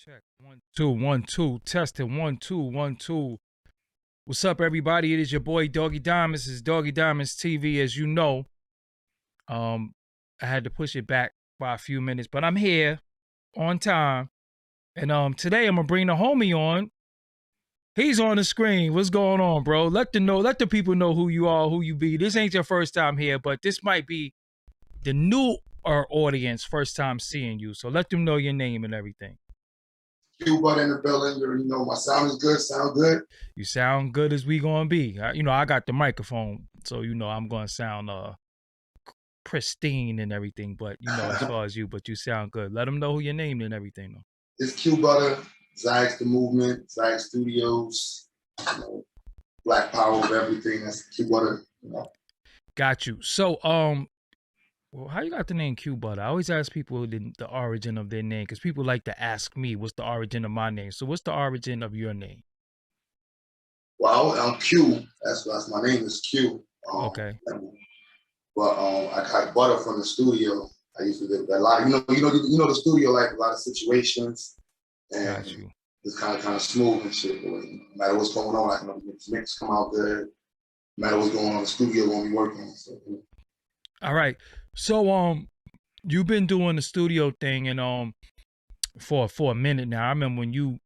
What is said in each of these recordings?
Check 1 2 1 2 testing 1 2 1 2. What's up, everybody? It is your boy Doggie Diamonds. This is Doggie Diamonds TV. As you know, um, I had to push it back by a few minutes, but I'm here on time. And today I'm gonna bring the homie on. He's on the screen. What's going on, bro? Let the people know who you are, who you be. This ain't your first time here, but this might be the new audience first time seeing you. So let them know your name and everything. Cuba in the building. You know, my sound is good. Sound good. You sound good as we gonna be. I got the microphone, so I'm gonna sound pristine and everything. But as far as you, but you sound good. Let them know who your name and everything though. It's Q Butter, Zag's the Movement, Zag Studios, Black Power of everything. That's Q Butter. Got you. So well, how you got the name Q Butter? I always ask people the origin of their name because people like to ask me what's the origin of my name. So what's the origin of your name? Well, I'm Q. That's my name is Q. Okay. But I got Butter from the studio. I used to do a lot. The studio, like a lot of situations, and got you. It's kind of smooth and shit. But no matter what's going on, I can mix come out good. No matter what's going on, the studio won't be working. So, All right. So you've been doing the studio thing and for a minute now. I remember when you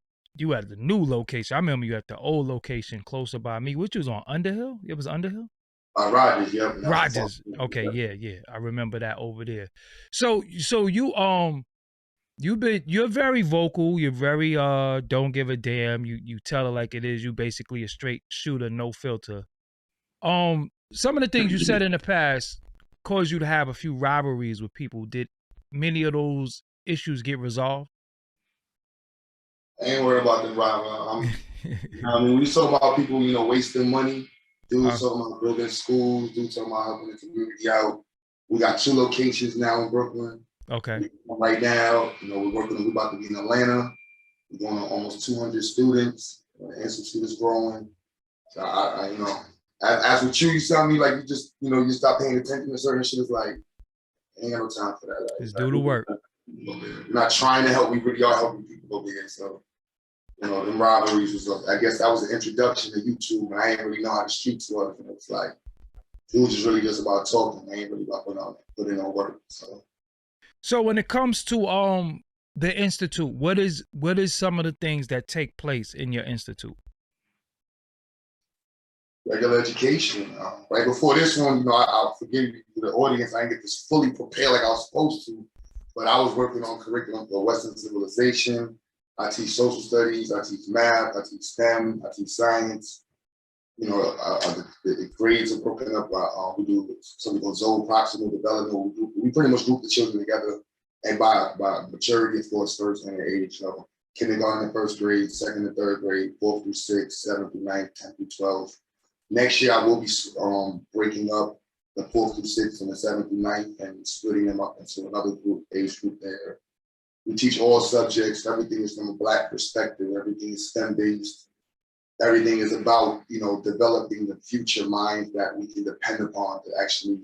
at the new location. I remember you at the old location closer by me, which was on Underhill. It was Underhill. Rogers, yep. Rogers. Okay, yeah. I remember that over there. So you're very vocal. You're very don't give a damn. You tell it like it is. You basically a straight shooter, no filter. Some of the things you said in the past caused you to have a few rivalries with people. Did many of those issues get resolved? I ain't worried about them rival. When you talk about people, wasting money, dudes talking about building schools, dudes talking about helping the community out. We got 2 locations now in Brooklyn. Okay. Right now, we're about to be in Atlanta. We're going on almost 200 students. The institute is growing. So as with you tell me like you stop paying attention to certain shit. It's like ain't got no time for that. Like, Just do the work. You're not trying to help. We really are helping people over here. So them rivalries was. I guess that was an introduction to YouTube, and I ain't really know how the streets work. And it's like it was just really just about talking. I ain't really about putting on work. So when it comes to the institute, what is some of the things that take place in your institute? Regular education. Right before this one, I'll forgive you, the audience. I didn't get this fully prepared like I was supposed to, but I was working on curriculum for Western civilization. I teach social studies. I teach math. I teach STEM. I teach science. The grades are broken up. We do something called zone proximal development. We pretty much group the children together, and by maturity, of course, first and age. So kindergarten and first grade, second and third grade, 4th through 6th, 7th through 9th, 10th through 12th. Next year, I will be breaking up the 4th through 6th and the 7th through 9th and splitting them up into another age group there. We teach all subjects. Everything is from a Black perspective. Everything is STEM-based. Everything is about, developing the future minds that we can depend upon to actually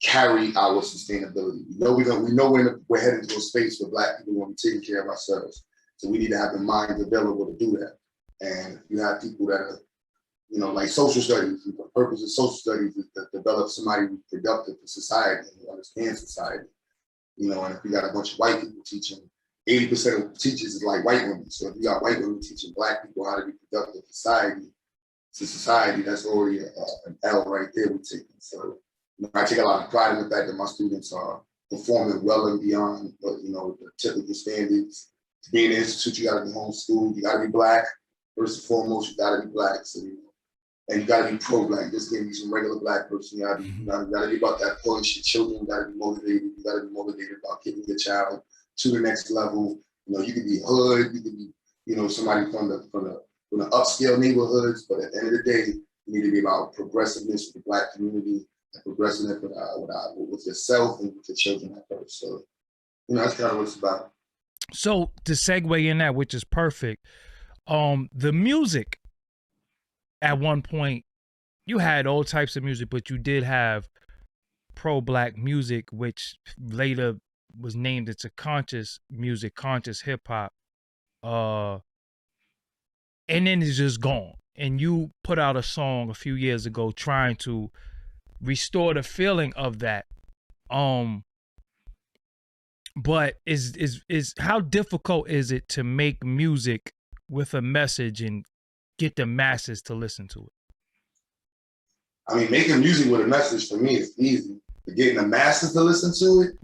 carry our sustainability. We know we're heading to a space where Black people want to be taking care of ourselves. So we need to have the minds available to do that. And you have people that are, like social studies. The purpose of social studies is to develop somebody who's productive for society and who understands society. And if you got a bunch of white people teaching, 80% of teachers is like white women. So if you got white women teaching Black people how to be productive to society, that's already an L right there we're taking. So I take a lot of pride in the fact that my students are performing well and beyond the typical standards. To be in the institute, you gotta be homeschooled, you gotta be Black. First and foremost, you gotta be Black. So and you gotta be pro-Black. Just give me some regular Black person. You gotta be about that push. Your children gotta be motivated. You gotta be motivated about getting your child to the next level. You could be hood, you could be, somebody from the upscale neighborhoods, but at the end of the day, you need to be about progressiveness with the Black community and progressing it with yourself and with your children at first. So, that's kind of what it's about. So to segue in that, which is perfect, the music at one point, you had all types of music, but you did have pro-Black music, which later was named into conscious music, conscious hip hop. and then it's just gone. And you put out a song a few years ago trying to restore the feeling of that. But is how difficult is it to make music with a message and get the masses to listen to it? I mean, making music with a message for me is easy. But getting the masses to listen to it,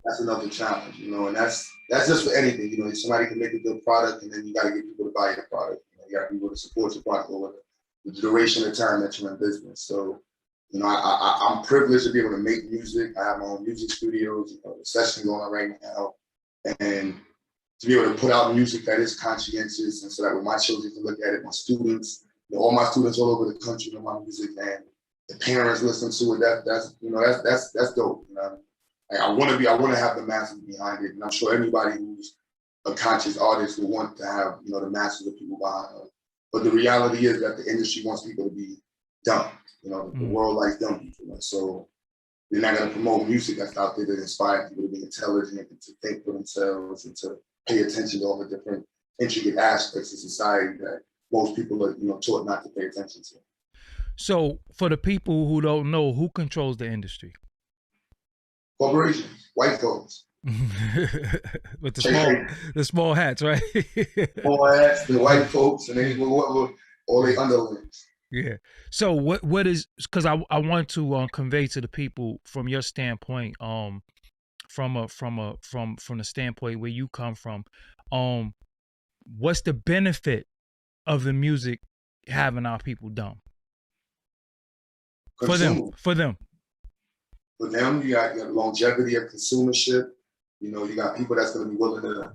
that's another challenge, you know. And that's just for anything, you know. Somebody can make a good product, and then you got to get people to buy your product. You got people to support your product over the duration of time that you're in business. So, you know, I'm privileged to be able to make music. I have my own music studios, you know, the session going on right now, and to be able to put out music that is conscientious, and so that when my children can look at it, my students, you know, all my students all over the country know my music, and the parents listen to it. That's you know, that's dope. You know, like, I want to have the masses behind it, and I'm sure anybody who's a conscious artist will want to have, you know, the masses of people behind them. But the reality is that the industry wants people to be dumb. You know, the world likes dumb people, and so they're not going to promote music that's out there that inspires people to be intelligent and to think for themselves and to pay attention to all the different intricate aspects of society that most people are, you know, taught not to pay attention to. So, for the people who don't know, who controls the industry? Corporations, white folks. With the small hats, right? Small hats, the white folks, and then all they underlings. Yeah. So what is, because I want to convey to the people from your standpoint, from the standpoint where you come from, what's the benefit of the music having our people dumb? For them, you got longevity of consumership. You know, you got people that's going to be willing to,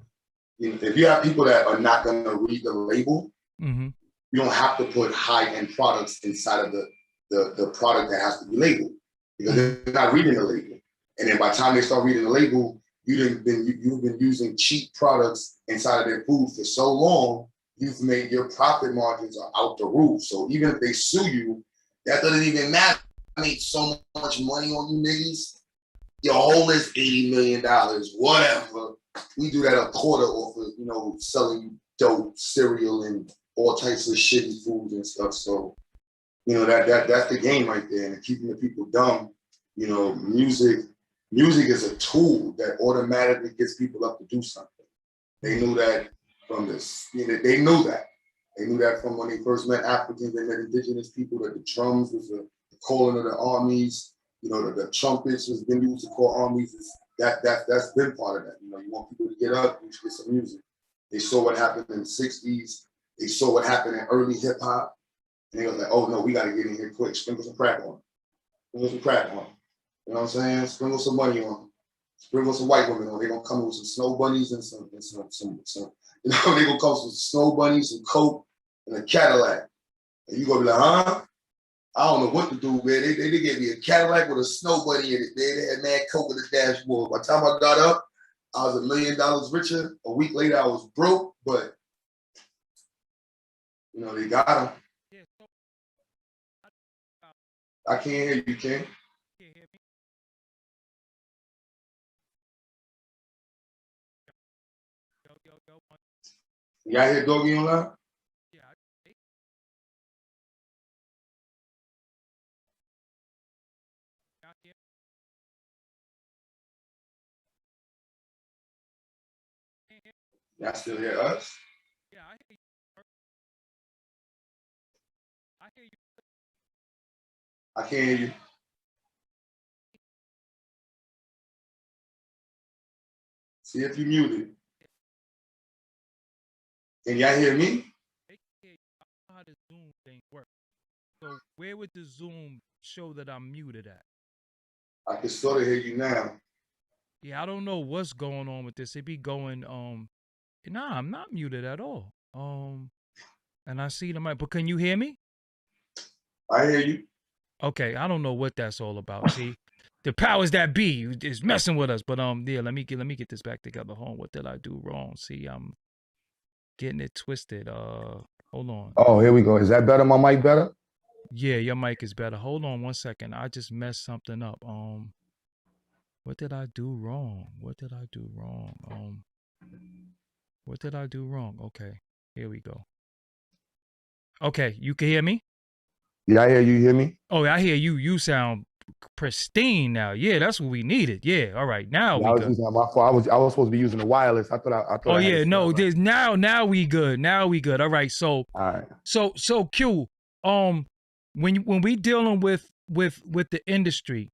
you know, if you have people that are not going to read the label, you don't have to put high-end products inside of the product that has to be labeled, because they're not reading the label. And then by the time they start reading the label, you've been using cheap products inside of their food for so long, you've made your profit margins are out the roof. So even if they sue you, that doesn't even matter. I made so much money on you niggas. Your whole is $80 million, whatever. We do that a quarter off of, you know, selling dope, cereal, and all types of shitty foods and stuff. So, you know, that's the game right there. And keeping the people dumb, you know, music is a tool that automatically gets people up to do something. They knew that from this, you know, they knew that. They knew that from when they first met Africans, they met indigenous people, that the drums was the calling of the armies, you know, the trumpets was been used to call armies. That's been part of that. You know, you want people to get up, you should get some music. They saw what happened in the 60s. They saw what happened in early hip hop. And they was like, oh no, we got to get in here quick. Sprinkle some crack on them. Sprinkle some crack on them. You know what I'm saying? Sprinkle some money on them. Sprinkle some white women on. They're going to come with some snow bunnies and some you know, they're going to come with some snow bunnies, some coke, and a Cadillac. And you going to be like, huh? I don't know what to do, man. They gave me a Cadillac with a snow bunny in it, man. They had mad coke in the dashboard. By the time I got up, I was $1 million richer. A week later, I was broke, but, you know, they got him. I can't hear you, King. Y'all hear Doggie online? Y'all still hear us? Yeah, I hear you. I hear you. I can't hear you. See if you muted. Can y'all hear me? I don't know how the Zoom thing works. So where would the Zoom show that I'm muted at? I can sort of hear you now. Yeah, I don't know what's going on with this. It be going, nah, I'm not muted at all. And I see the mic, but can you hear me? I hear you. Okay, I don't know what that's all about. See, the powers that be is messing with us. But yeah, let me get this back together. Hold on, what did I do wrong? See, I'm getting it twisted. Hold on. Oh, here we go. Is that better? My mic better? Yeah, your mic is better. Hold on 1 second. I just messed something up. What did I do wrong? What did I do wrong? Okay, here we go. Okay, you can hear me? Yeah, I hear you. Hear me? Oh, I hear you. You sound pristine now. Yeah, that's what we needed. Yeah, all right, now Yeah, we I was good. using my phone. I was supposed to be using the wireless. I thought Oh I had it yeah, set no, up right. there's now we good. Now we good. All right, All right. so Q, um, when we dealing with the industry,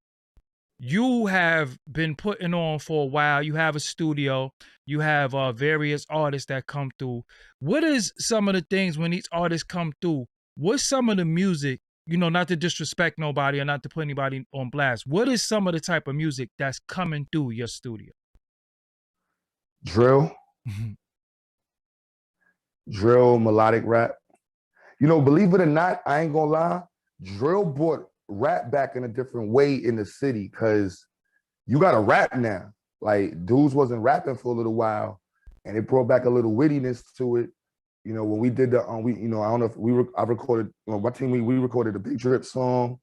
you have been putting on for a while. You have a studio. You have various artists that come through. What is some of the things when these artists come through? What's some of the music? You know, not to disrespect nobody or not to put anybody on blast. What is some of the type of music that's coming through your studio? Drill, drill, melodic rap. Believe it or not, I ain't gonna lie. Drill brought rap back in a different way in the city because you got to rap now. Like dudes wasn't rapping for a little while, and it brought back a little wittiness to it. When we did the I don't know if I recorded my team. We recorded the Big Drip song,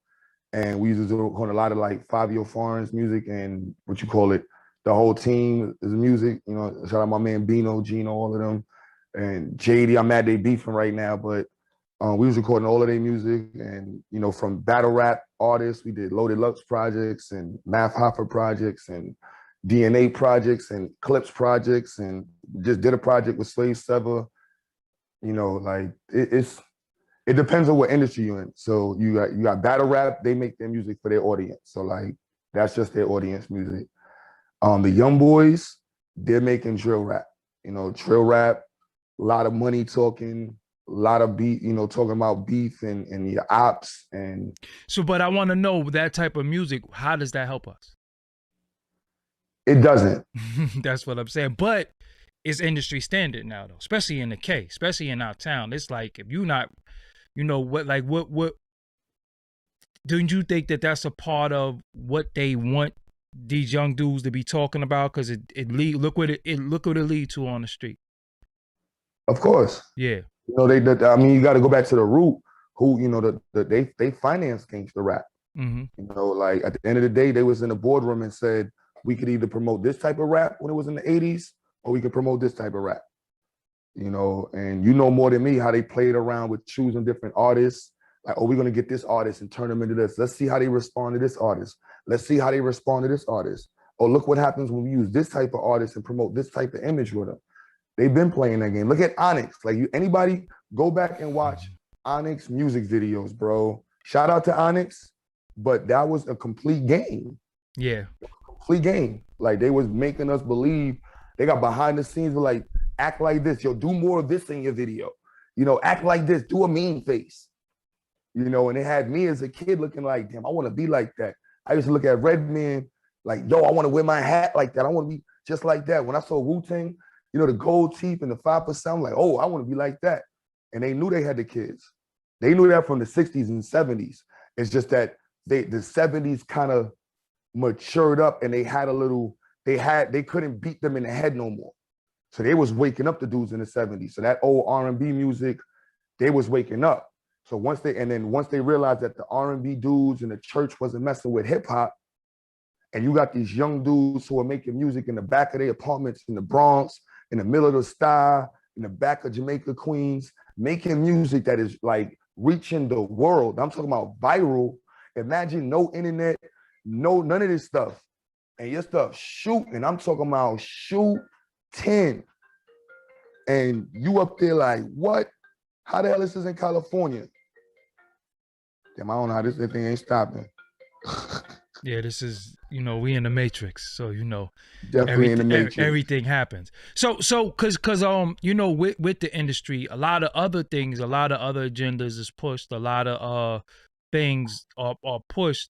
and we used to record a lot of like Fabio Foreign's music and what you call it. The whole team is music. Shout out my man Bino, Gino, all of them, and JD. I'm mad they beefing right now, but we was recording all of their music, and from battle rap artists, we did Loaded Lux projects and Math Hoffer projects and DNA projects and Clips projects, and just did a project with Slave Sever. Like it depends on what industry you're in. So you got battle rap, they make their music for their audience. So like that's just their audience music. The young boys, they're making drill rap. Drill rap, a lot of money talking, a lot of beat, talking about beef and your ops and So, but I want to know that type of music. How does that help us? it doesn't. That's what I'm saying. But it's industry standard now, though, especially in the K, especially in our town. It's like if you not, what don't you think that that's a part of what they want these young dudes to be talking about? Because it lead look what it lead to on the street. Of course. Yeah. You got to go back to the root. Who they finance gangster rap. Mm-hmm. Like at the end of the day, they was in the boardroom and said we could either promote this type of rap when it was in the '80s, or we could promote this type of rap. And more than me how they played around with choosing different artists. Like, oh, we're gonna get this artist and turn them into this. Let's see how they respond to this artist. Let's see how they respond to this artist. Oh, look what happens when we use this type of artist and promote this type of image with them. They've been playing that game. Look at Onyx. Like anybody go back and watch Onyx music videos, bro. Shout out to Onyx, but that was a complete game. Yeah. Complete game. Like they was making us believe. They got behind the scenes with like, act like this. Yo, do more of this in your video. Act like this. Do a mean face. And it had me as a kid looking like, damn, I want to be like that. I used to look at Redman like, yo, I want to wear my hat like that. I want to be just like that. When I saw Wu-Tang, the gold teeth and the 5%, I'm like, oh, I want to be like that. And they knew they had the kids. They knew that from the 60s and 70s. It's just that the 70s kind of matured up and they couldn't beat them in the head no more. So they was waking up the dudes in the 70s. So that old R&B music, they was waking up. So once they realized that the R&B dudes in the church wasn't messing with hip hop, and you got these young dudes who are making music in the back of their apartments in the Bronx, in the middle of the star, in the back of Jamaica, Queens, making music that is like reaching the world. I'm talking about viral. Imagine no internet, none of this stuff. And your stuff shooting. I'm talking about shoot 10. And you up there like, what? How the hell is this in California? Damn, I don't know how this thing ain't stopping. Yeah, this is, we in the Matrix, so definitely in the Matrix. Everything happens. So cause with the industry, a lot of other things, a lot of other agendas is pushed, a lot of things are pushed.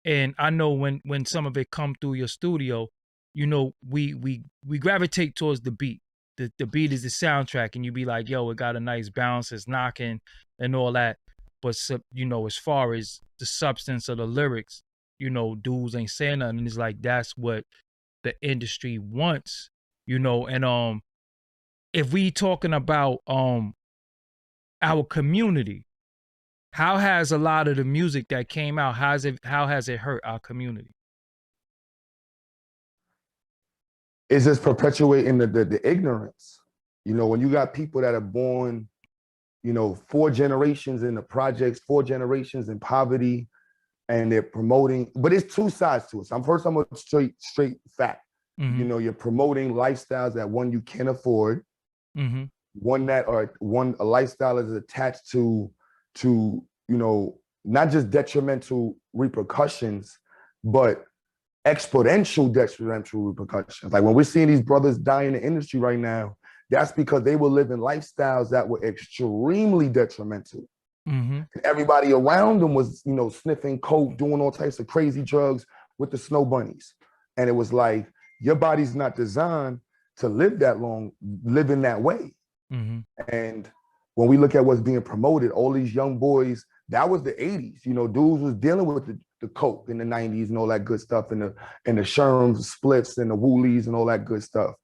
And I know when some of it come through your studio, we gravitate towards the beat. The beat is the soundtrack, and you be like, yo, it got a nice bounce, it's knocking and all that. But as far as the substance of the lyrics, dudes ain't saying nothing. And it's like that's what the industry wants, and if we talking about our community, how has a lot of the music that came out, how has it hurt our community? It's just perpetuating the ignorance. You know, when you got people that are born, you know, 4 generations in the projects, 4 generations in poverty, and they're promoting, but it's 2 sides to it. So I'm a straight fact. You know, you're promoting lifestyles that one you can't afford, one that are a lifestyle is attached to you know, not just detrimental repercussions, but exponential detrimental repercussions. Like when we're seeing these brothers die in the industry right now, that's because they were living lifestyles that were extremely detrimental. And everybody around them was, you know, sniffing coke, doing all types of crazy drugs with the snow bunnies. And it was like, your body's not designed to live that long, live in that way. And when we look at what's being promoted, all these young boys, that was the 80s. You know, dudes was dealing with the coke in the 90s and all that good stuff, and the Sherms splits and the Woolies and all that good stuff.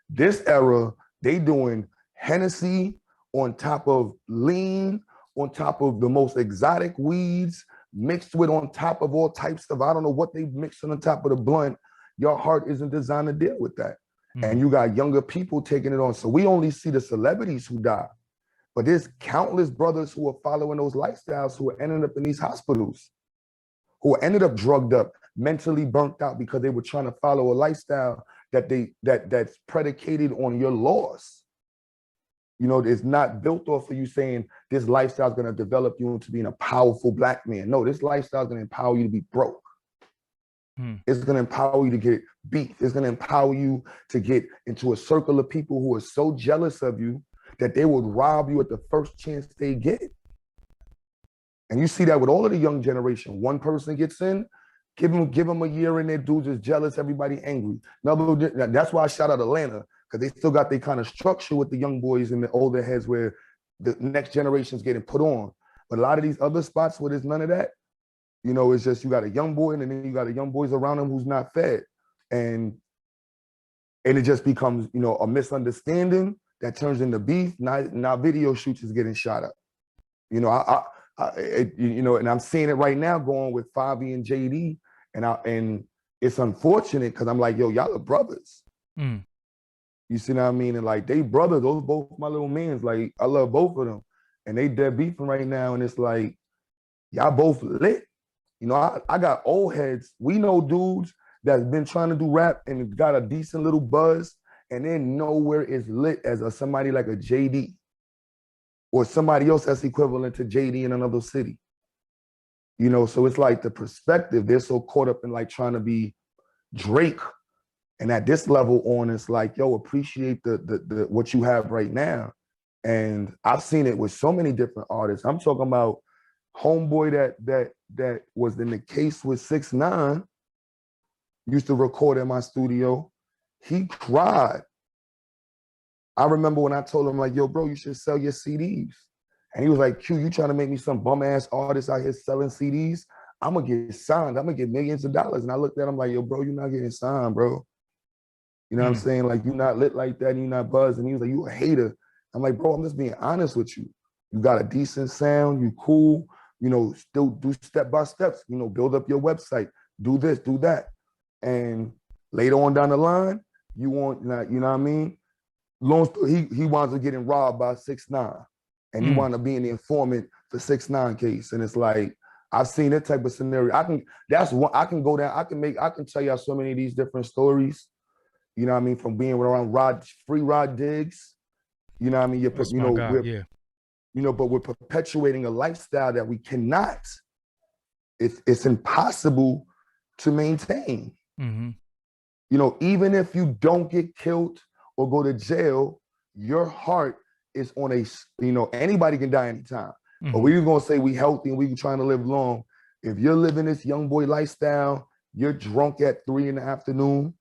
This era, they doing Hennessy on top of lean, on top of the most exotic weeds, mixed with on top of all types of, I don't know what they mixed on top of the blunt. Your heart isn't designed to deal with that. And you got younger people taking it on. So we only see the celebrities who die, but there's countless brothers who are following those lifestyles who are ending up in these hospitals, who ended up drugged up, mentally burnt out because they were trying to follow a lifestyle that's predicated on your loss. You know, it's not built off of you saying this lifestyle is going to develop you into being a powerful Black man. No, this lifestyle is going to empower you to be broke. It's going to empower you to get beef. It's going to empower you to get into a circle of people who are so jealous of you that they would rob you at the first chance they get. And you see that with all of the young generation. One person gets in, give them a year in there, dudes is jealous, everybody angry. That's why I shout out Atlanta, because they still got their kind of structure with the young boys and the older heads where the next generation's getting put on. But a lot of these other spots where there's none of that, you know, it's just you got a young boy and then you got a young boys around him who's not fed. And it just becomes, you know, a misunderstanding that turns into beef. Now video shoots is getting shot up. You know, you know, and I'm seeing it right now going with Favi and JD, and it's unfortunate because I'm like, yo, y'all are brothers. You see what I mean? And like, they brothers, those both my little mans. Like, I love both of them, and they dead beefing right now. And it's like, y'all both lit. You know, I got old heads. We know dudes that's been trying to do rap and got a decent little buzz, and then nowhere is lit as somebody like a JD or somebody else that's equivalent to JD in another city. You know, so it's like the perspective, they're so caught up in like trying to be Drake. And at this level on, it's like, yo, appreciate the what you have right now. And I've seen it with so many different artists. I'm talking about homeboy that was in the case with 6ix9ine, used to record in my studio. He cried. I remember when I told him, like, yo, bro, you should sell your CDs. And he was like, Q, you trying to make me some bum-ass artist out here selling CDs? I'm going to get signed. I'm going to get millions of dollars. And I looked at him like, yo, bro, you're not getting signed, bro. You know what I'm saying? Like, you're not lit like that and you're not buzzed. And he was like, you a hater. I'm like, bro, I'm just being honest with you. You got a decent sound. You cool. You know, still do step by steps. You know, build up your website. Do this, do that. And later on down the line, you want, you know what I mean? He winds up getting robbed by 6ix9ine, and he wound up being the informant for 6ix9ine case. And it's like, I've seen that type of scenario. I can go down, I can tell y'all so many of these different stories, you know what I mean, from being around free Rod Diggs, you know what I mean? You know, but we're perpetuating a lifestyle that we cannot, it's impossible to maintain. You know, even if you don't get killed or go to jail, your heart is on a, you know, anybody can die anytime. But we're going to say we healthy and we trying to live long. If you're living this young boy lifestyle, you're drunk at 3 in the afternoon,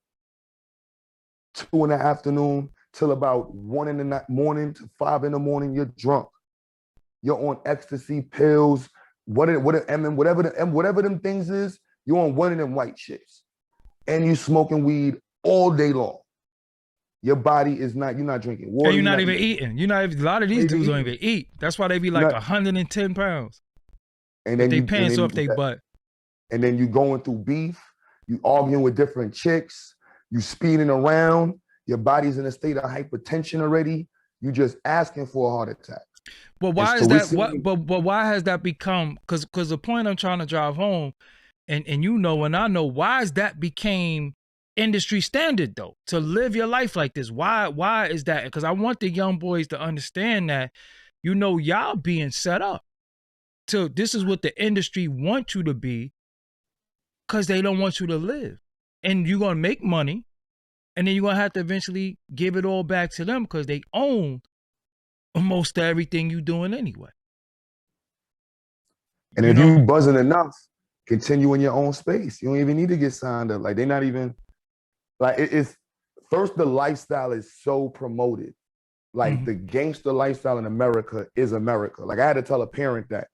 2 in the afternoon, till about 1 in the morning to 5 in the morning, you're drunk. You're on ecstasy pills, whatever them things is, you're on one of them white shits. And you smoking weed all day long. Your body is not, you're not drinking water. And you're not even eating. A lot of these dudes don't even eat. That's why they be like 110 pounds. And then they pants off their butt. And then you going through beef, you arguing with different chicks, you speeding around, your body's in a state of hypertension already. You just asking for a heart attack. But why so is we that? see- But why has that become? Because the point I'm trying to drive home, and you know, and I know, why is that became industry standard though, to live your life like this? Why is that? Because I want the young boys to understand that, you know, y'all being set up to, this is what the industry wants you to be, because they don't want you to live, and you're gonna make money, and then you're gonna have to eventually give it all back to them because they own most of everything you doing anyway. And if you buzzing enough, continue in your own space. You don't even need to get signed up. Like, they're not even, like, it's first, the lifestyle is so promoted. Like, the gangster lifestyle in America is America. Like, I had to tell a parent that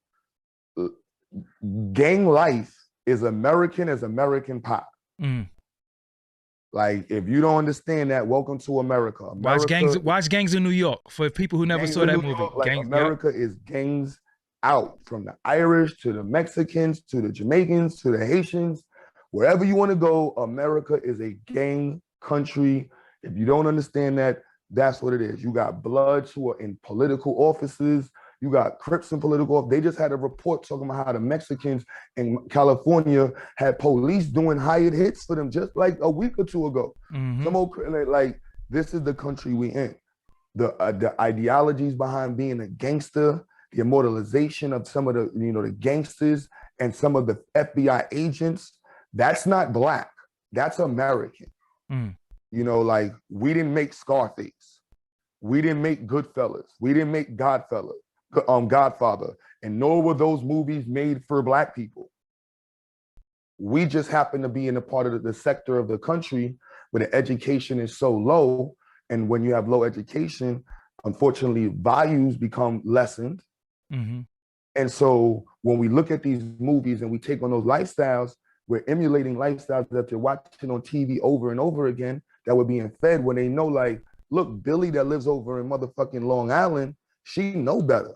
gang life is American as American pop. Like, if you don't understand that, welcome to America. Watch Gangs in New York for people who never saw that movie. York, like, America is gangs out, from the Irish to the Mexicans to the Jamaicans to the Haitians. Wherever you want to go, America is a gang country. If you don't understand that, that's what it is. You got Bloods who are in political offices. You got Crips in political. They just had a report talking about how the Mexicans in California had police doing hired hits for them just like a week or two ago. Some old, like, this is the country we in. The ideologies behind being a gangster, the immortalization of some of the, you know, the gangsters and some of the FBI agents, that's not Black. That's American. You know, like, we didn't make Scarface. We didn't make Goodfellas. We didn't make Godfather. And nor were those movies made for Black people. We just happen to be in a part of the sector of the country where the education is so low. And when you have low education, unfortunately, values become lessened. And so when we look at these movies and we take on those lifestyles, we're emulating lifestyles that they're watching on TV over and over again, that were being fed, when they know, like, look, Billy that lives over in motherfucking Long Island, she know better.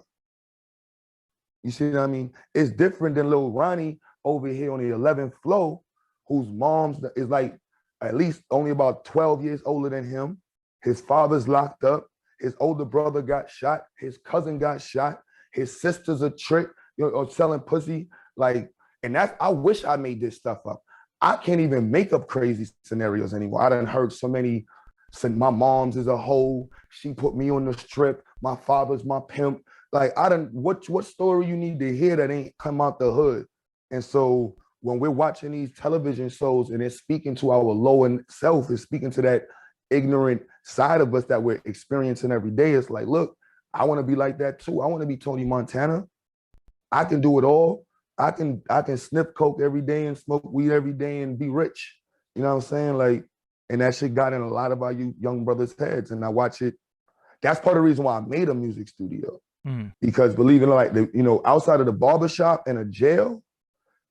You see what I mean? It's different than little Ronnie over here on the 11th floor, whose mom's is like at least only about 12 years older than him. His father's locked up. His older brother got shot. His cousin got shot. His sister's a trick, you know, or selling pussy. Like, and that's, I wish I made this stuff up. I can't even make up crazy scenarios anymore. I done heard so many. My mom's is a hoe. She put me on the strip. My father's my pimp. Like, I done, what story you need to hear that ain't come out the hood? And so when we're watching these television shows and it's speaking to our lower self, it's speaking to that ignorant side of us that we're experiencing every day. It's like, look, I want to be like that too. I want to be Tony Montana. I can do it all. I can sniff coke every day and smoke weed every day and be rich. You know what I'm saying? Like, and that shit got in a lot of our young brothers' heads. And I watch it. That's part of the reason why I made a music studio. Because believe it or not, you know, outside of the barbershop and a jail,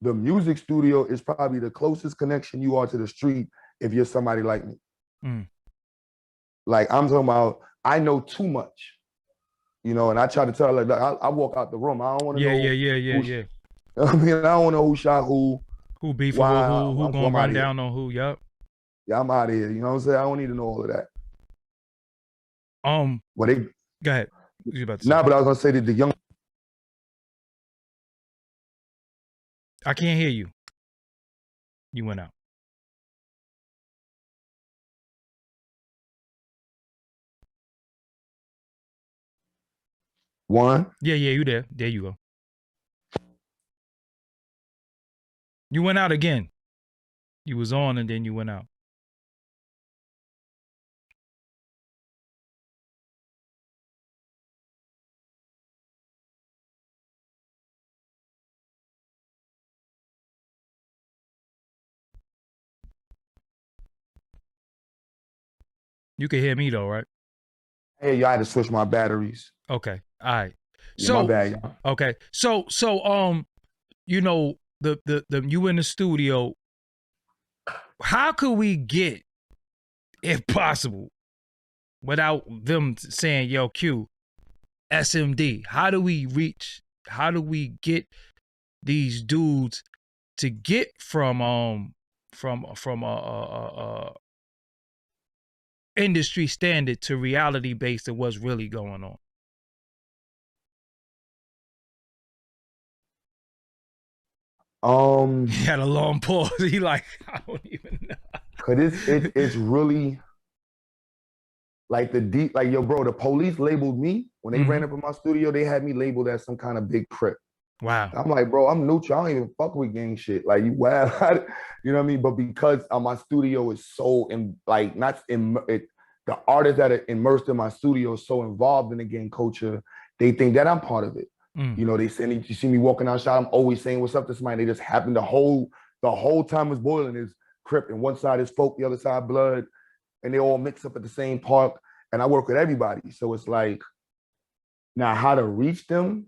the music studio is probably the closest connection you are to the street if you're somebody like me. Like, I'm talking about, I know too much, you know, and I try to tell her, like, I walk out the room. I don't want to know. Yeah. I mean, I don't know who shot who beefing with who gonna run down on who. Yep. Yeah, I'm out of here. You know what I'm saying? I don't need to know all of that. Well, they go ahead. What you about to say? Nah, but I was gonna say that the young. I can't hear you. You went out. One. Yeah, you there. There you go. You went out again. You was on and then you went out. You can hear me though, right? Hey, y'all had to switch my batteries. Okay. All right. Yeah, so my bad, y'all. Okay. So you know, the you in the studio, how could we get, if possible, without them saying, yo, Q, SMD, how do we get these dudes to get from industry standard to reality based of what's really going on? He had a long pause. He like, I don't even know. Cause it's really like yo, bro, the police labeled me when they ran up in my studio. They had me labeled as some kind of big crip. Wow. I'm like, bro, I'm neutral. I don't even fuck with gang shit. Like, you wild, you know what I mean? But because my studio is so the artists that are immersed in my studio is so involved in the gang culture, they think that I'm part of it. You know, you see me walking outside, I'm always saying what's up to somebody. They just happen the whole time is boiling is Crip, and one side is folk, the other side blood, and they all mix up at the same park. And I work with everybody. So it's like, now how to reach them,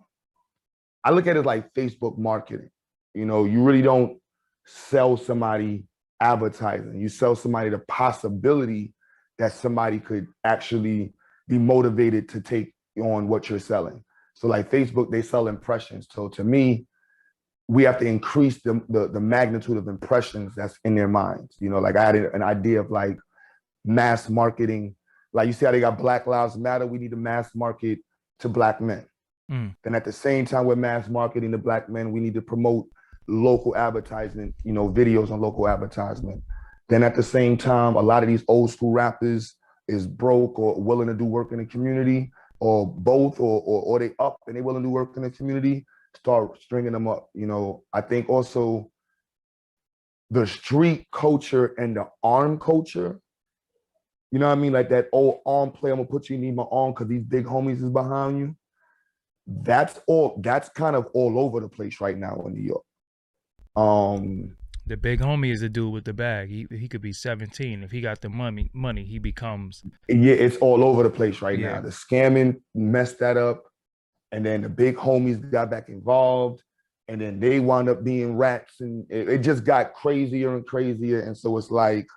I look at it like Facebook marketing. You know, you really don't sell somebody advertising. You sell somebody the possibility that somebody could actually be motivated to take on what you're selling. So like Facebook, they sell impressions. So to me, we have to increase the magnitude of impressions that's in their minds. You know, like I had an idea of like mass marketing. Like you see how they got Black Lives Matter, we need to mass market to Black men. Then at the same time we're mass marketing to Black men, we need to promote local advertisement, you know, videos on local advertisement. Then at the same time, a lot of these old school rappers is broke or willing to do work in the community, or both, or they up and they willing to do work in the community, start stringing them up. You know, I think also the street culture and the arm culture, you know what I mean? Like that old arm play, I'm gonna put you, need my arm because these big homies is behind you. That's kind of all over the place right now in New York. The big homie is the dude with the bag. He could be 17. If he got the money, he becomes. Yeah, it's all over the place right now. The scamming messed that up, and then the big homies got back involved, and then they wound up being rats, and it just got crazier and crazier. And so it's like,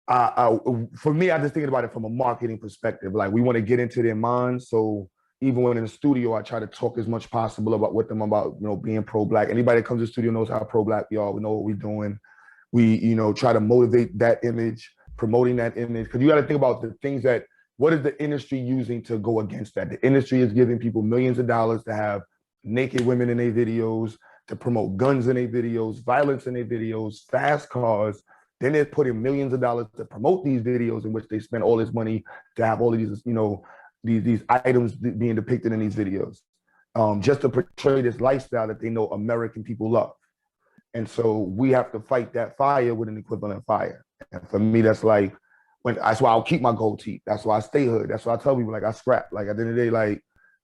for me, I just thinking about it from a marketing perspective. Like we want to get into their minds. So even when in the studio, I try to talk as much possible with them about, you know, being pro-Black. Anybody that comes to the studio knows how pro-Black we are. We know what we're doing. We, you know, try to motivate that image, promoting that image. Because you got to think about the things that, what is the industry using to go against that? The industry is giving people millions of dollars to have naked women in their videos, to promote guns in their videos, violence in their videos, fast cars. Then they're putting millions of dollars to promote these videos in which they spend all this money to have all of these, you know, these items being depicted in these videos, just to portray this lifestyle that they know American people love. And so we have to fight that fire with an equivalent fire. And for me, that's like, that's why I'll keep my gold teeth. That's why I stay hood. That's why I tell people, like, I scrap. Like at the end of the day, like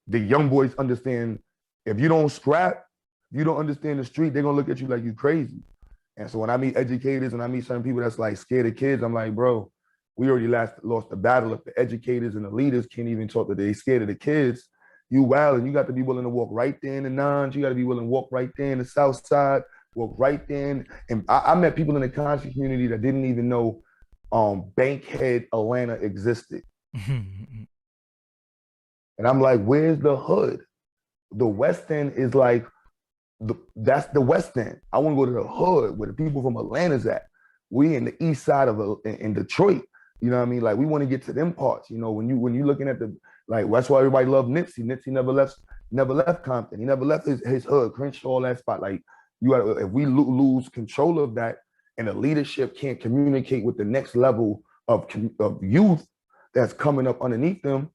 the young boys understand, if you don't scrap, you don't understand the street, they're gonna look at you like you crazy. And so when I meet educators and I meet certain people that's like scared of kids, I'm like, bro, we already lost the battle. If the educators and the leaders can't even talk that they scared of the kids, you wild, and you got to be willing to walk right there in the nines. You got to be willing to walk right there in the South Side, walk right there. And I met people in the conscious community that didn't even know Bankhead, Atlanta existed. And I'm like, where's the hood? The West End is like, that's the West End. I want to go to the hood where the people from Atlanta's at. We in the East Side in Detroit. You know what I mean? Like we want to get to them parts. You know, when you looking at the, like, that's why everybody loved Nipsey. Nipsey never left Compton. He never left his hood, Crenshaw, all that spot. Like if we lose control of that, and the leadership can't communicate with the next level of youth that's coming up underneath them,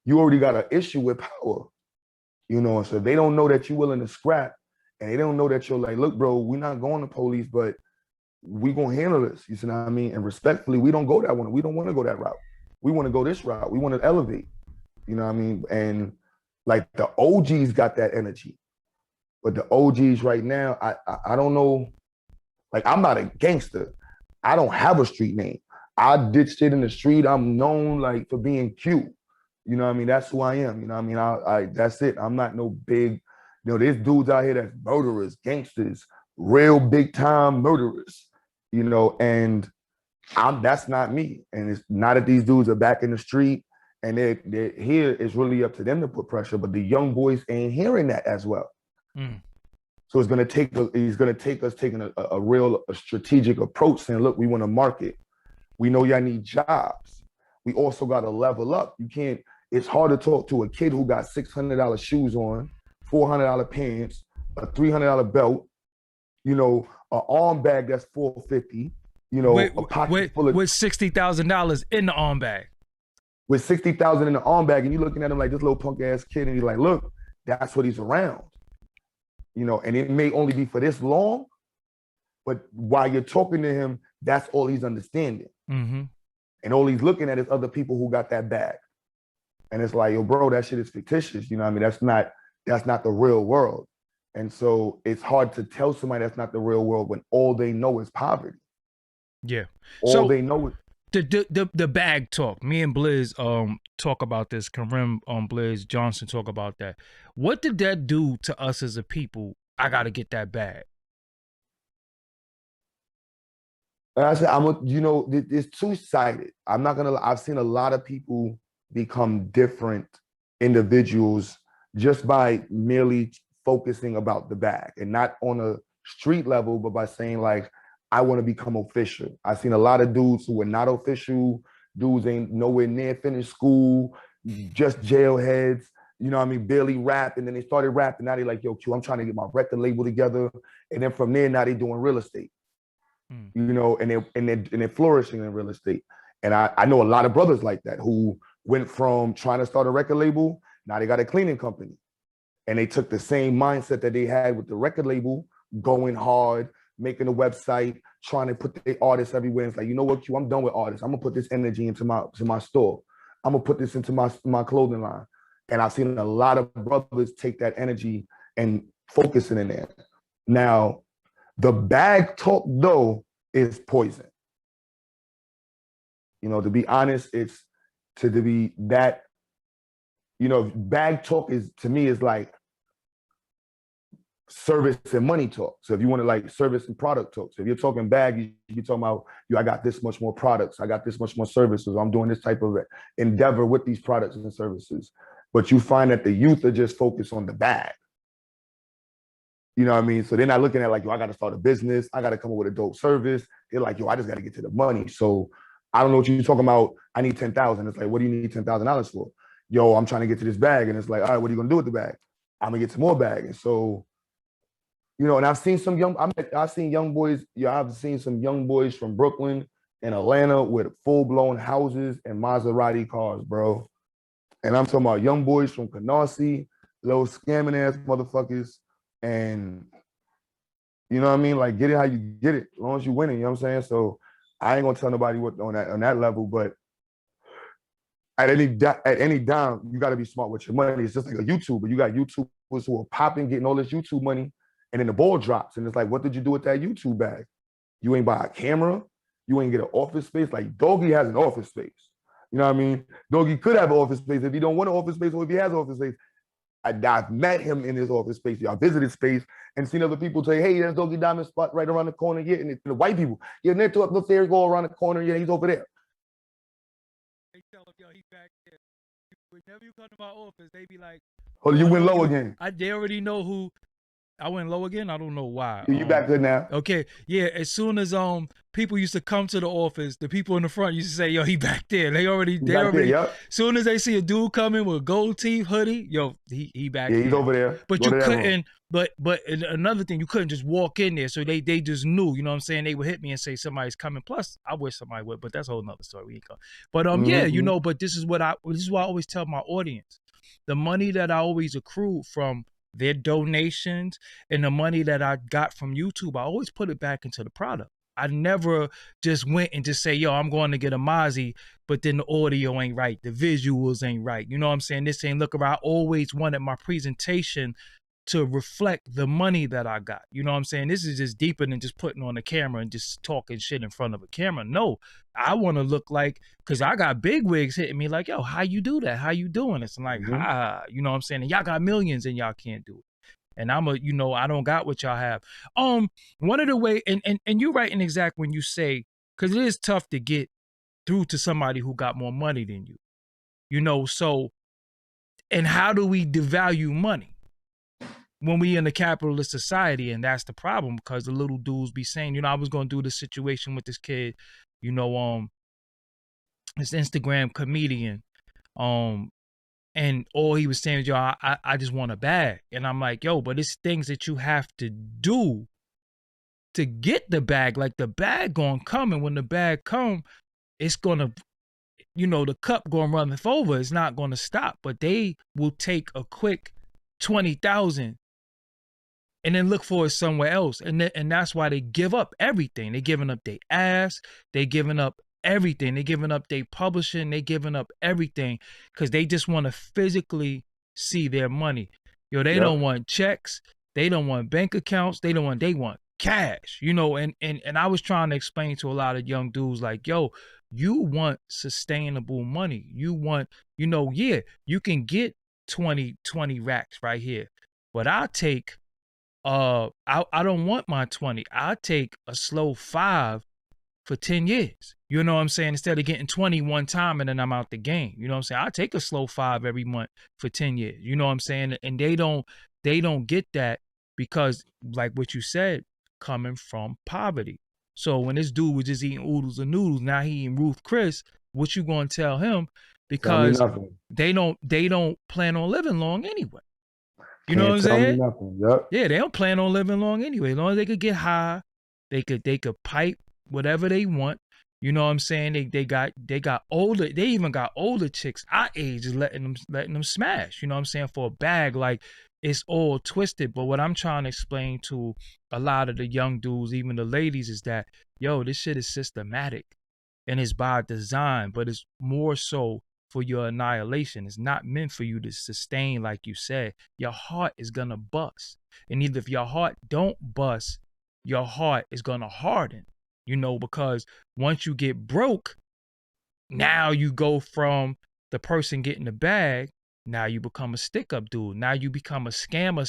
you already got an issue with power. You know, so if they don't know that you're willing to scrap, and they don't know that you're like, look, bro, we're not going to police, but we gonna handle this. You see what I mean? And respectfully, we don't go that one. We don't want to go that route. We want to go this route. We want to elevate. You know what I mean? And like the OGs got that energy, but the OGs right now, I don't know. Like I'm not a gangster. I don't have a street name. I ditched it in the street. I'm known like for being cute. You know what I mean? That's who I am. You know what I mean? That's it. I'm not no big. You know, there's dudes out here that's murderers, gangsters, real big time murderers. You know, and that's not me. And it's not that these dudes are back in the street and they're here. It's really up to them to put pressure, but the young boys ain't hearing that as well. So it's gonna take us taking a real strategic approach, saying, look, we want to market. We know y'all need jobs. We also got to level up. You can't, it's hard to talk to a kid who got $600 shoes on, $400 pants, a $300 belt, you know, an arm bag that's $450, you know, a pocket full of with $60,000 in the arm bag. With 60,000 in the arm bag, and you looking at him like this little punk ass kid, and you're like, look, that's what he's around. You know, and it may only be for this long, but while you're talking to him, that's all he's understanding. Mm-hmm. And all he's looking at is other people who got that bag. And it's like, yo, bro, that shit is fictitious. You know what I mean? That's not the real world. And so it's hard to tell somebody that's not the real world when all they know is poverty. Yeah. All they know is the bag talk. Me and Blizz talk about this. Karim Blizz Johnson talk about that. What did that do to us as a people? I gotta get that bag. I said, you know, it's two-sided. I'm not gonna. I've seen a lot of people become different individuals just by merely focusing about the bag, and not on a street level, but by saying like, I want to become official. I've seen a lot of dudes who are not official. Dudes ain't nowhere near finished school, just jailheads. You know what I mean? Barely rap, and then they started rapping. Now they like, yo, Q, I'm trying to get my record label together, and then from there, now they doing real estate. You know, and they're flourishing in real estate. And I know a lot of brothers like that who went from trying to start a record label, now they got a cleaning company. And they took the same mindset that they had with the record label, going hard, making a website, trying to put the artists everywhere. It's like, you know what, Q, I'm done with artists. I'm gonna put this energy into my store. I'm gonna put this into my clothing line. And I've seen a lot of brothers take that energy and focus it in there. Now, the bag talk, though, is poison. You know, to be honest, it's to be that, you know, bag talk is, to me, is like service and money talk. So if you want to like service and product talk, so if you're talking bag, you're talking about, I got this much more products, I got this much more services, I'm doing this type of endeavor with these products and services. But you find that the youth are just focused on the bag. You know what I mean? So they're not looking at like, yo, I got to start a business. I got to come up with a dope service. They're like, yo, I just got to get to the money. So I don't know what you're talking about. I need 10,000. It's like, what do you need $10,000 for? Yo, I'm trying to get to this bag. And it's like, all right, what are you going to do with the bag? I'm going to get some more bag. And so, you know, and I've seen some I've seen young boys. Yeah, I've seen some young boys from Brooklyn and Atlanta with full-blown houses and Maserati cars, bro. And I'm talking about young boys from Canarsie, little scamming ass motherfuckers. And you know what I mean? Like, get it how you get it, as long as you win it, you know what I'm saying? So I ain't gonna tell nobody what on that level, but at any dime, you gotta be smart with your money. It's just like a YouTuber. You got YouTubers who are popping, getting all this YouTube money, and then the ball drops. And it's like, what did you do with that YouTube bag? You ain't buy a camera, you ain't get an office space. Like Doggie has an office space. You know what I mean? Doggie could have an office space if he don't want an office space, or if he has an office space. I've met him in his office space. I visited space and seen other people say, hey, there's Doggie Diamond spot right around the corner. Yeah, and the white people, yeah, and they're up the stairs, go around the corner. Yeah, he's over there. They tell him, yo, he's back there. Whenever you come to my office, they be like, oh, you went low again. They already know who. I went low again. I don't know why. You back good now? Okay, yeah. As soon as people used to come to the office, the people in the front used to say, "Yo, he back there." They already. Yep. Soon as they see a dude coming with gold teeth, hoodie, yo, he back there. Yeah, he's over there. But you couldn't. But another thing, you couldn't just walk in there. So they just knew. You know what I'm saying? They would hit me and say somebody's coming. Plus, I wish somebody would, but that's a whole nother story. We ain't going. But yeah, you know. But this is what I always tell my audience: the money that I always accrue from their donations and the money that I got from YouTube, I always put it back into the product. I never just went and just say, yo, I'm going to get a Mozzie, but then the audio ain't right, the visuals ain't right. You know what I'm saying? This ain't look around. I always wanted my presentation to reflect the money that I got. You know what I'm saying? This is just deeper than just putting on a camera and just talking shit in front of a camera. No, I want to look like, because I got big wigs hitting me like, yo, how you do that? How you doing this? I'm like, you know what I'm saying? And y'all got millions and y'all can't do it. And I don't got what y'all have. One of the way, and you're right and exact when you say, because it is tough to get through to somebody who got more money than you. You know, so, and how do we devalue money when we in a capitalist society? And that's the problem, because the little dudes be saying, you know, I was going to do this situation with this kid, you know, this Instagram comedian. And all he was saying is, yo, I just want a bag. And I'm like, yo, but it's things that you have to do to get the bag. Like the bag gonna come, and when the bag come, it's gonna, the cup gonna run over. It's not gonna stop. But they will take a quick 20,000 and then look for it somewhere else. And that's why they give up everything. They giving up their ass. They giving up everything. They giving up their publishing. They giving up everything because they just want to physically see their money. They don't want checks. They don't want bank accounts. They want cash. And I was trying to explain to a lot of young dudes like, yo, you want sustainable money. You want, you can get 20 racks right here, but I'll take I don't want my 20. I'll take a slow 5 for 10 years. You know what I'm saying? Instead of getting 20 one time and then I'm out the game. You know what I'm saying? I'll take a slow 5 every month for 10 years. You know what I'm saying? And they don't get that because, like what you said, coming from poverty. So when this dude was just eating oodles and noodles, now he eating Ruth Chris, what you gonna tell him? Because they don't plan on living long anyway. You know what I'm saying? Yep. Yeah, they don't plan on living long anyway. As long as they could get high, they could pipe whatever they want. You know what I'm saying? They got older. They even got older chicks our age is letting them smash. You know what I'm saying? For a bag, like it's all twisted. But what I'm trying to explain to a lot of the young dudes, even the ladies, is that this shit is systematic and it's by design, but it's more so for your annihilation. It's not meant for you to sustain, like you said. Your heart is gonna bust. And either if your heart don't bust, your heart is gonna harden, because once you get broke, now you go from the person getting the bag, now you become a stick-up dude. Now you become a scammer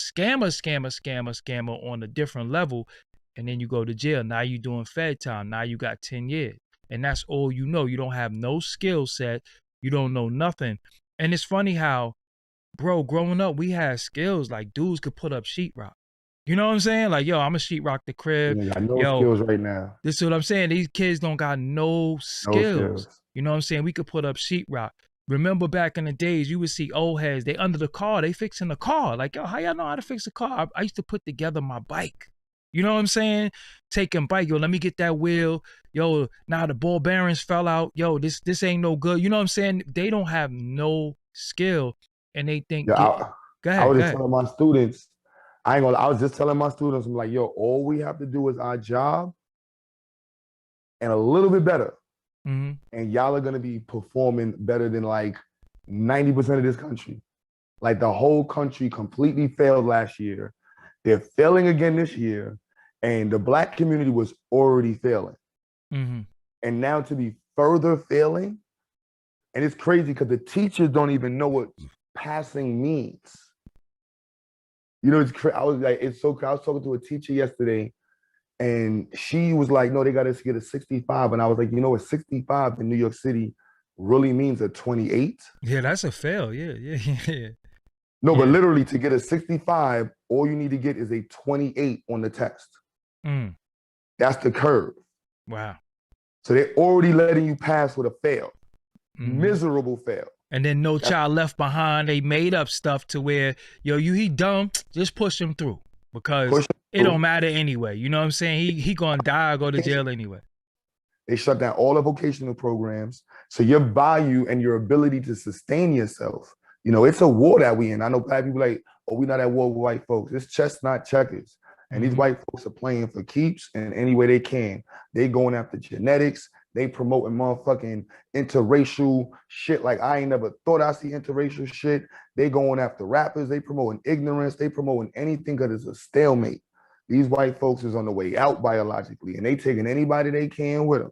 on a different level, and then you go to jail. Now you doing fed time. Now you got 10 years. And that's all you know. You don't have no skill set. You don't know nothing. And it's funny how, bro, growing up, we had skills like dudes could put up sheetrock. You know what I'm saying? Like, yo, I'm a sheetrock the crib. You got no skills right now. This is what I'm saying. These kids don't got no skills. You know what I'm saying? We could put up sheetrock. Remember back in the days, you would see old heads, they under the car, they fixing the car. Like, yo, how y'all know how to fix a car? I used to put together my bike. You know what I'm saying? Taking bike, yo, let me get that wheel. Yo, now the ball bearings fell out. Yo, this ain't no good. You know what I'm saying? They don't have no skill, and they think. Go ahead. I was just telling my students. I was just telling my students, I'm like, yo, all we have to do is our job, and a little bit better, and y'all are gonna be performing better than like 90% of this country. Like the whole country completely failed last year. They're failing again this year, and the Black community was already failing. And now to be further failing, and it's crazy because the teachers don't even know what passing means. It's crazy. I was like, it's so crazy. I was talking to a teacher yesterday, and she was like, no, they got to get a 65. And I was like, a 65 in New York City really means a 28. Yeah, that's a fail. Yeah. No, but literally to get a 65, all you need to get is a 28 on the test. That's the curve. Wow. So they're already letting you pass with a fail. Miserable fail. And then No Child Left Behind, they made up stuff to where, yo, he dumb, just push him through. Because it don't matter anyway. You know what I'm saying? He gonna die or go to jail anyway. They shut down all the vocational programs. So your value and your ability to sustain yourself, it's a war that we in. I know Black people like, oh, we're not at war with white folks. It's chess, not checkers. And these white folks are playing for keeps in any way they can. They going after genetics. They promoting motherfucking interracial shit. Like I ain't never thought I see interracial shit. They going after rappers. They promoting ignorance. They promoting anything because it's a stalemate. These white folks is on the way out biologically, and they taking anybody they can with them.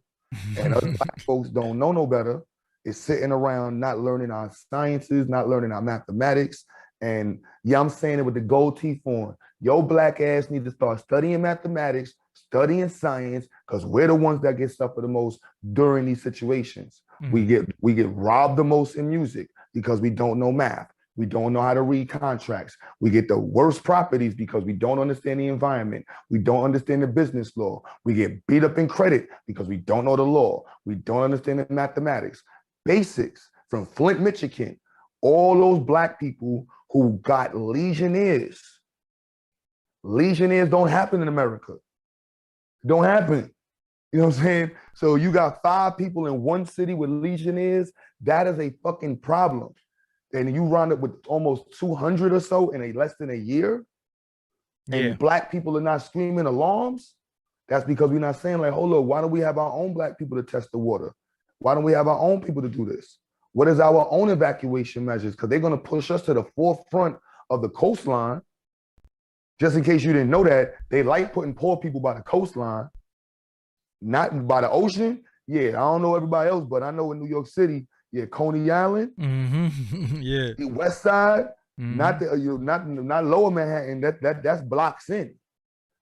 And us Black folks don't know no better. Is sitting around not learning our sciences, not learning our mathematics. And yeah, I'm saying it with the gold teeth on. Your Black ass need to start studying mathematics, studying science, because we're the ones that get suffered the most during these situations. We get robbed the most in music because we don't know math. We don't know how to read contracts. We get the worst properties because we don't understand the environment. We don't understand the business law. We get beat up in credit because we don't know the law. We don't understand the mathematics. basics from Flint, Michigan. All those black people who got Legionnaires. Legionnaires don't happen in America. Don't happen. You know what I'm saying? So you got 5 people in one city with Legionnaires. That is a fucking problem. And you round up with almost 200 or so in less than a year. And black people are not screaming alarms. That's because we're not saying like, hold up, why don't we have our own black people to test the water? Why don't we have our own people to do this? What is our own evacuation measures? Because they're going to push us to the forefront of the coastline. Just in case you didn't know that, they like putting poor people by the coastline, not by the ocean. Yeah, I don't know everybody else, but I know in New York City, Coney Island, the West Side, not Lower Manhattan. That's blocks in.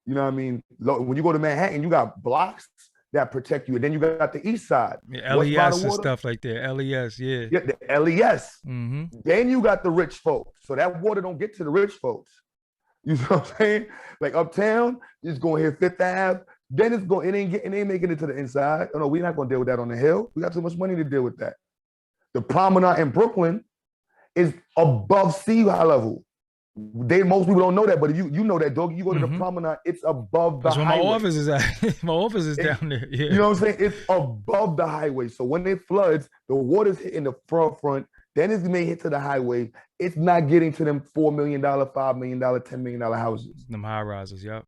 You know what I mean? When you go to Manhattan, you got blocks that protect you, and then you got the East Side, LES and stuff like that. LES, yeah, the LES. Then you got the rich folks, so that water don't get to the rich folks. You know what I'm saying? Like uptown, it's going to hit Fifth Ave. Then it ain't making it to the inside. Oh, no, we're not going to deal with that on the hill. We got too much money to deal with that. The promenade in Brooklyn is above sea level. Most people don't know that, but if you know that, dog. You go to the promenade, it's above the highway. That's where my office is at. My office is down there. Yeah. You know what I'm saying? It's above the highway. So when it floods, the water's hitting the front. Then it may hit to the highway. It's not getting to them $4 million, $5 million, $10 million houses. Them high rises, yep.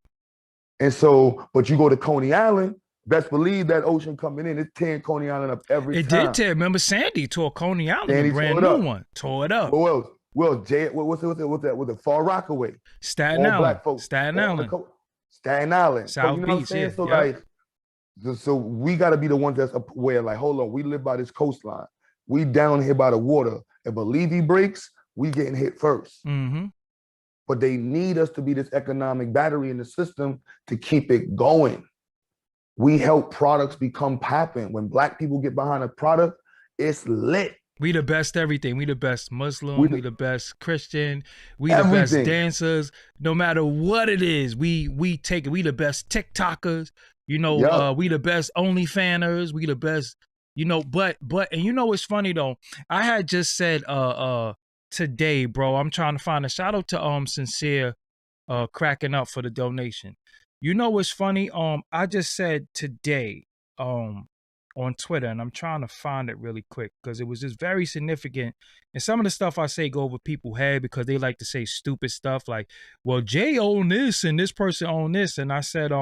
And so, but you go to Coney Island, best believe that ocean coming in, it's tearing Coney Island up every time. It did tear. Remember Sandy tore Coney Island, a brand new one. Tore it up. What's that? Was it Far Rockaway? Staten Island. Black folks. Staten Island. South Beach, you know what I'm saying? So so we got to be the ones that's aware, like, hold on, we live by this coastline. We down here by the water. If a levee breaks, we getting hit first. But they need us to be this economic battery in the system to keep it going. We help products become popping. When black people get behind a product, it's lit. We the best everything. We the best Muslim. We the best Christian. We the best dancers. No matter what it is, we take it. We the best TikTokers. You know, we the best OnlyFanners. We the best. You know, but and you know what's funny though? I had just said today, bro. I'm trying to find a shout out to Sincere cracking up for the donation. You know what's funny? I just said today on Twitter, and I'm trying to find it really quick because it was just very significant. And some of the stuff I say go over people's head because they like to say stupid stuff like, well, Jay owned this and this person owned this. And I said,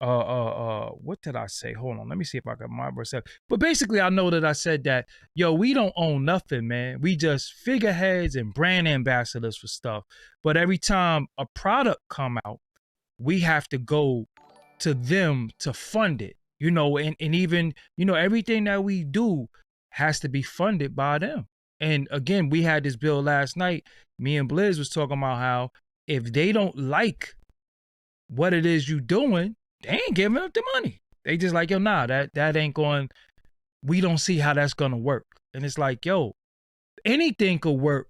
what did I say? Hold on, let me see if I got my verse up. But basically, I know that I said that, yo, we don't own nothing, man. We just figureheads and brand ambassadors for stuff. But every time a product come out, we have to go to them to fund it, you know, and even, you know, everything that we do has to be funded by them. And again, we had this bill last night. Me and Blizz was talking about how if they don't like what it is you doing, they ain't giving up the money. They just like, yo, nah, that ain't going, we don't see how that's going to work. And it's like, yo, anything could work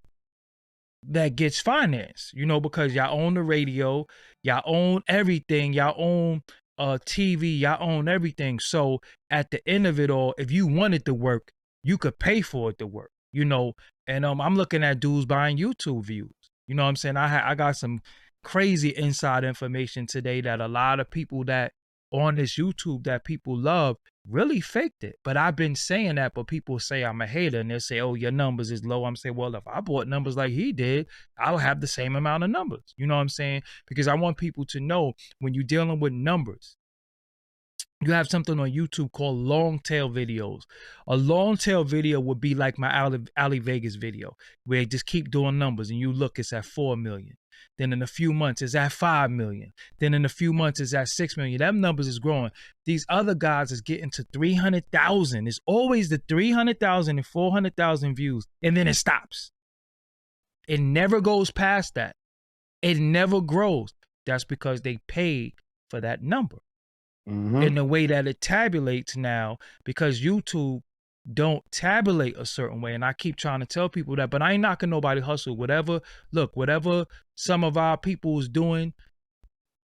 that gets financed, you know, because y'all own the radio, y'all own everything, y'all own TV, y'all own everything. So at the end of it all, if you want it to work, you could pay for it to work, you know. And I'm looking at dudes buying YouTube views. You know what I'm saying? I got some crazy inside information today that a lot of people that on this YouTube that people love really faked it. But I've been saying that, but people say I'm a hater and they'll say, oh, your numbers is low. I'm saying, well, if I bought numbers like he did, I'll have the same amount of numbers. You know what I'm saying? Because I want people to know when you're dealing with numbers, you have something on YouTube called long tail videos. A long tail video would be like my Ali Vegas video, where they just keep doing numbers and you look, it's at 4 million. Then in a few months, it's at 5 million. Then in a few months, it's at 6 million. Them numbers is growing. These other guys is getting to 300,000. It's always the 300,000 and 400,000 views. And then it stops. It never goes past that. It never grows. That's because they paid for that number. In the way that it tabulates now, because YouTube don't tabulate a certain way. And I keep trying to tell people that, but I ain't knocking nobody hustle. Whatever some of our people is doing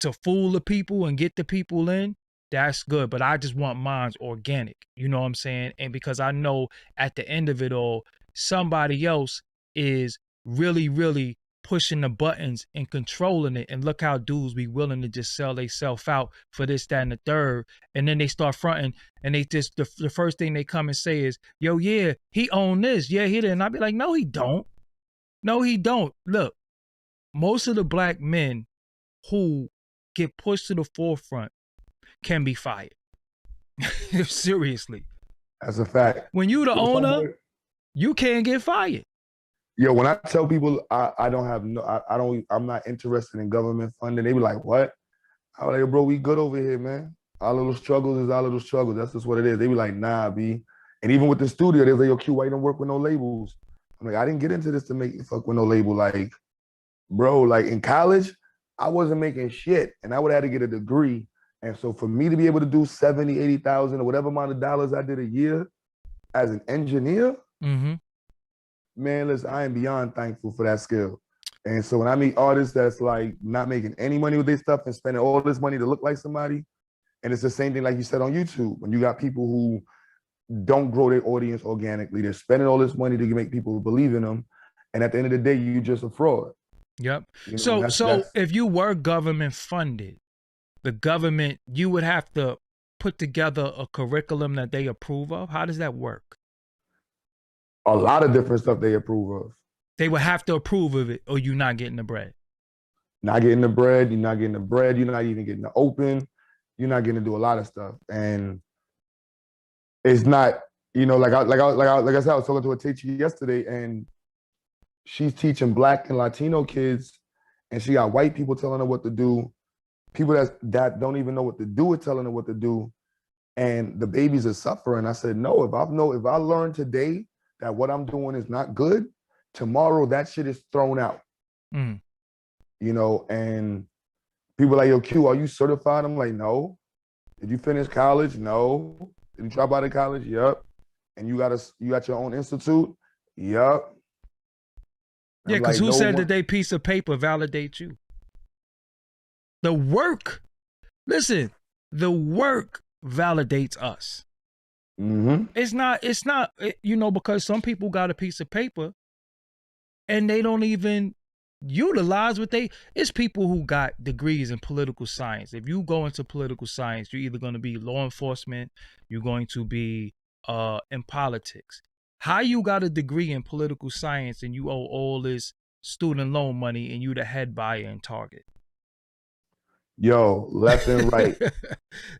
to fool the people and get the people in, that's good. But I just want mine's organic. You know what I'm saying? And because I know at the end of it all, somebody else is really, really pushing the buttons and controlling it. And look how dudes be willing to just sell themselves out for this, that, and the third. And then they start fronting, and they just the first thing they come and say is, yo, yeah, he owned this. Yeah, he did. And I be like, no, he don't. No, he don't. Look, most of the black men who get pushed to the forefront can be fired. Seriously. That's a fact. When you the owner, you can't get fired. Yo, when I tell people I don't have no, I'm not interested in government funding, they be like, what? I was like, bro, we good over here, man. Our little struggles is our little struggles. That's just what it is. They be like, nah, B. And even with the studio, they was like, yo, Q, why you don't work with no labels? I'm like, I didn't get into this to make fuck with no label. Like, bro, like in college, I wasn't making shit, and I would have had to get a degree. And so for me to be able to do 70, 80,000 or whatever amount of dollars I did a year as an engineer, man, listen, I am beyond thankful for that skill. And so when I meet artists that's like not making any money with their stuff and spending all this money to look like somebody, and it's the same thing like you said on YouTube, when you got people who don't grow their audience organically, they're spending all this money to make people believe in them, and at the end of the day, you're just a fraud. Yep. You know, so if you were government funded, the government, you would have to put together a curriculum that they approve of. How does that work? A lot of different stuff they approve of. They would have to approve of it, or you're not getting the bread. Not getting the bread, you're not getting the bread, you're not even getting the open, you're not getting to do a lot of stuff. And it's not, you know, like I said, I was talking to a teacher yesterday, and she's teaching Black and Latino kids, and she got white people telling her what to do, people that don't even know what to do with telling her what to do, and the babies are suffering. I said, no, if I learn today that what I'm doing is not good, tomorrow that shit is thrown out. You know, and people are like, yo, Q, are you certified? I'm like, no. Did you finish college? No. Did you drop out of college? Yep. And you got your own institute? Yep. Yeah, because who said that they piece of paper validate you? The work, listen, the work validates us. It's not, you know, because some people got a piece of paper and they don't even utilize it's people who got degrees in political science. If you go into political science, you're either going to be law enforcement, you're going to be in politics. How you got a degree in political science and you owe all this student loan money and you the head buyer in Target? Yo, left and right.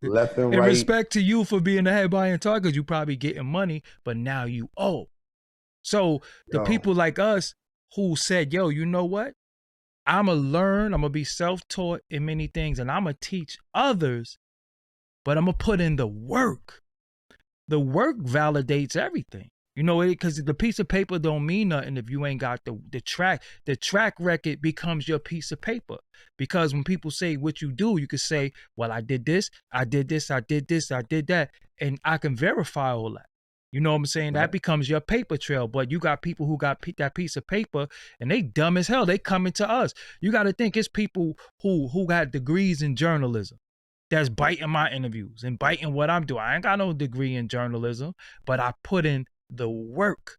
Left and right. In respect to you for being the head buyer in Target, you probably getting money, but now you owe. So the people like us who said, yo, you know what? I'm going to learn, I'm going to be self-taught in many things, and I'm going to teach others, but I'm going to put in the work. The work validates everything. You know, because the piece of paper don't mean nothing if you ain't got the track. The track record becomes your piece of paper. Because when people say what you do, you can say, well, I did this, I did this, I did this, I did that. And I can verify all that. You know what I'm saying? Right. That becomes your paper trail. But you got people who got that piece of paper and they dumb as hell. They coming to us. You got to think it's people who got degrees in journalism that's biting my interviews and biting what I'm doing. I ain't got no degree in journalism, but I put in the work.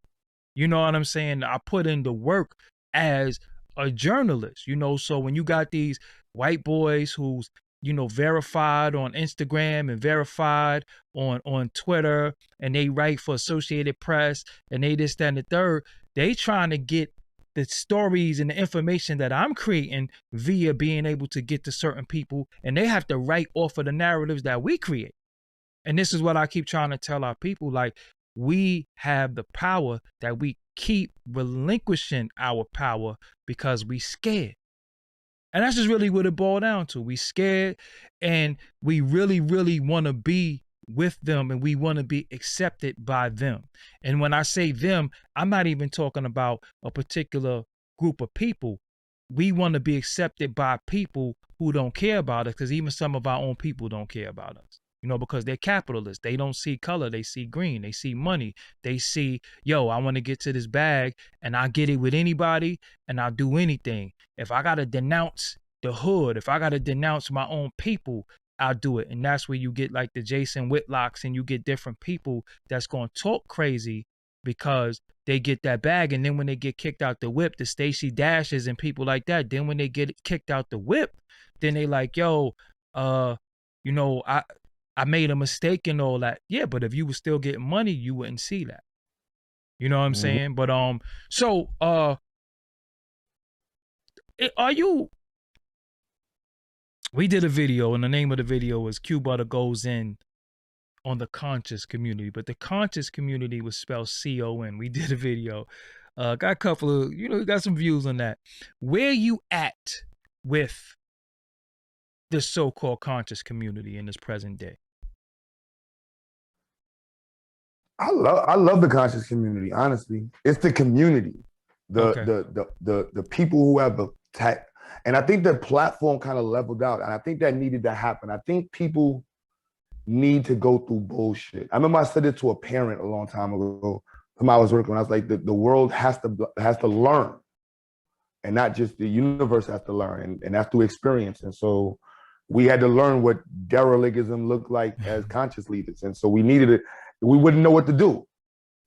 You know what I'm saying? I put in the work as a journalist, you know. So when you got these white boys who's, you know, verified on Instagram and verified on Twitter, and they write for Associated Press and they this, that, and the third, they trying to get the stories and the information that I'm creating via being able to get to certain people, and they have to write off of the narratives that we create. And this is what I keep trying to tell our people, like, we have the power that we keep relinquishing our power because we scared. And that's just really what it boiled down to. We scared, and we really, really want to be with them, and we want to be accepted by them. And when I say them, I'm not even talking about a particular group of people. We want to be accepted by people who don't care about us, because even some of our own people don't care about us. You know, because they're capitalists. They don't see color. They see green. They see money. They see, yo, I want to get to this bag, and I get it with anybody, and I'll do anything. If I got to denounce the hood, if I got to denounce my own people, I'll do it. And that's where you get like the Jason Whitlocks, and you get different people that's going to talk crazy because they get that bag. And then when they get kicked out the whip, the Stacey Dashes and people like that, then when they get kicked out the whip, then they like, yo, you know, I made a mistake and all that. Yeah, but if you were still getting money, you wouldn't see that. You know what I'm saying? But so are you? We did a video, and the name of the video was Q Butter Goes In on the conscious community, but the conscious community was spelled C-O-N. We did a video. Got a couple of, got some views on that. Where you at with the so-called conscious community in this present day? I love the conscious community, honestly. It's the community. The people who have the tech. And I think the platform kind of leveled out. And I think that needed to happen. I think people need to go through bullshit. I remember I said it to a parent a long time ago. I was working, I was like, the world has to learn. And not just the universe has to learn. And that's through experience. And so we had to learn what derelictism looked like as conscious leaders. And so we needed it. We wouldn't know what to do.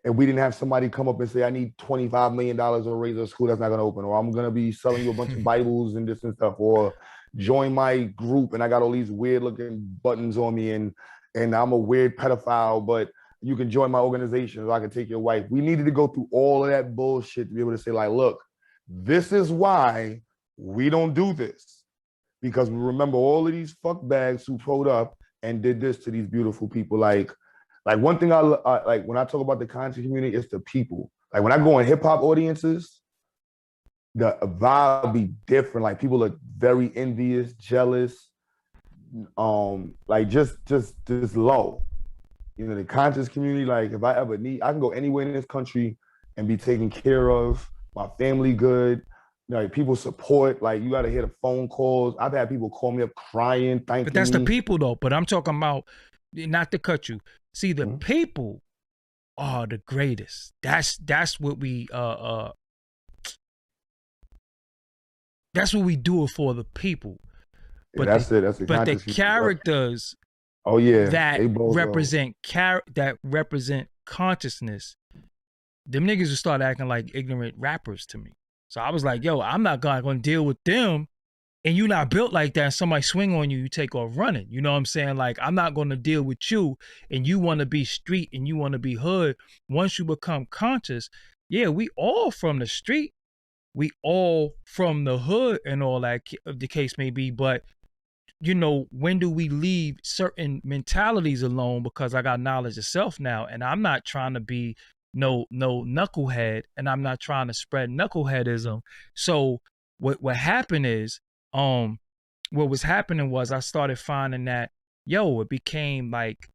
And we didn't have somebody come up and say, I need $25 million or raise a school that's not going to open, or I'm going to be selling you a bunch of Bibles and this and stuff, or join my group and I got all these weird looking buttons on me and I'm a weird pedophile, but you can join my organization so I can take your wife. We needed to go through all of that bullshit to be able to say, like, look, this is why we don't do this. Because we remember all of these fuckbags who pulled up and did this to these beautiful people. Like one thing I like when I talk about the conscious community, it's the people. Like when I go in hip hop audiences, the vibe be different. Like people are very envious, jealous, like just low. The conscious community. Like if I ever need, I can go anywhere in this country and be taken care of. My family good. Like people support. Like you got to hear the phone calls. I've had people call me up crying, thanking me. But that's the people though. But I'm talking about, not to cut you. See, the people are the greatest. That's what we that's what we do it for, the people. But that's it. But the characters, that represent consciousness, them niggas would start acting like ignorant rappers to me. So I was like, yo, I'm not going to deal with them. And you're not built like that. And somebody swing on you, you take off running. You know what I'm saying? Like, I'm not going to deal with you, and you want to be street and you want to be hood. Once you become conscious, yeah, we all from the street. We all from the hood and all that, the case may be. But, when do we leave certain mentalities alone? Because I got knowledge of self now, and I'm not trying to be no knucklehead, and I'm not trying to spread knuckleheadism. So what happened is, what was happening was I started finding that, it became like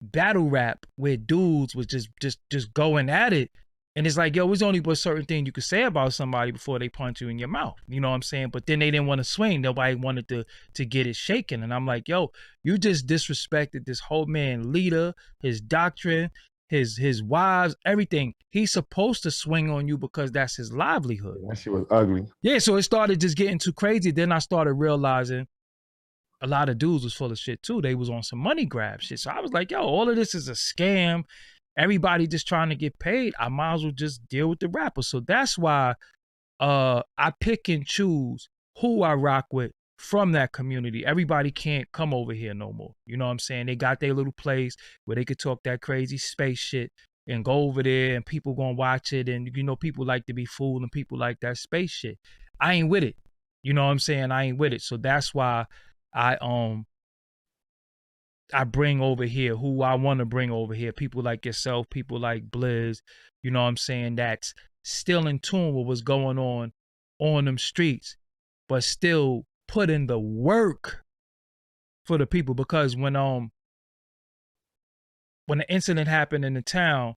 battle rap where dudes was just going at it. And it's like, there's only but certain thing you could say about somebody before they punch you in your mouth. You know what I'm saying? But then they didn't want to swing. Nobody wanted to get it shaken. And I'm like, you just disrespected this whole man leader, his doctrine, his wives, everything. He's supposed to swing on you because that's his livelihood. That shit was ugly. Yeah, so it started just getting too crazy. Then I started realizing a lot of dudes was full of shit too. They was on some money grab shit. So I was like, all of this is a scam. Everybody just trying to get paid. I might as well just deal with the rappers. So that's why I pick and choose who I rock with from that community. Everybody can't come over here no more. You know what I'm saying? They got their little place where they could talk that crazy space shit and go over there and people gonna watch it. And, people like to be fooled and people like that space shit. I ain't with it. You know what I'm saying? I ain't with it. So that's why I bring over here who I want to bring over here. People like yourself, people like Blizz, you know what I'm saying? That's still in tune with what's going on them streets, but still put in the work for the people. Because when the incident happened in the town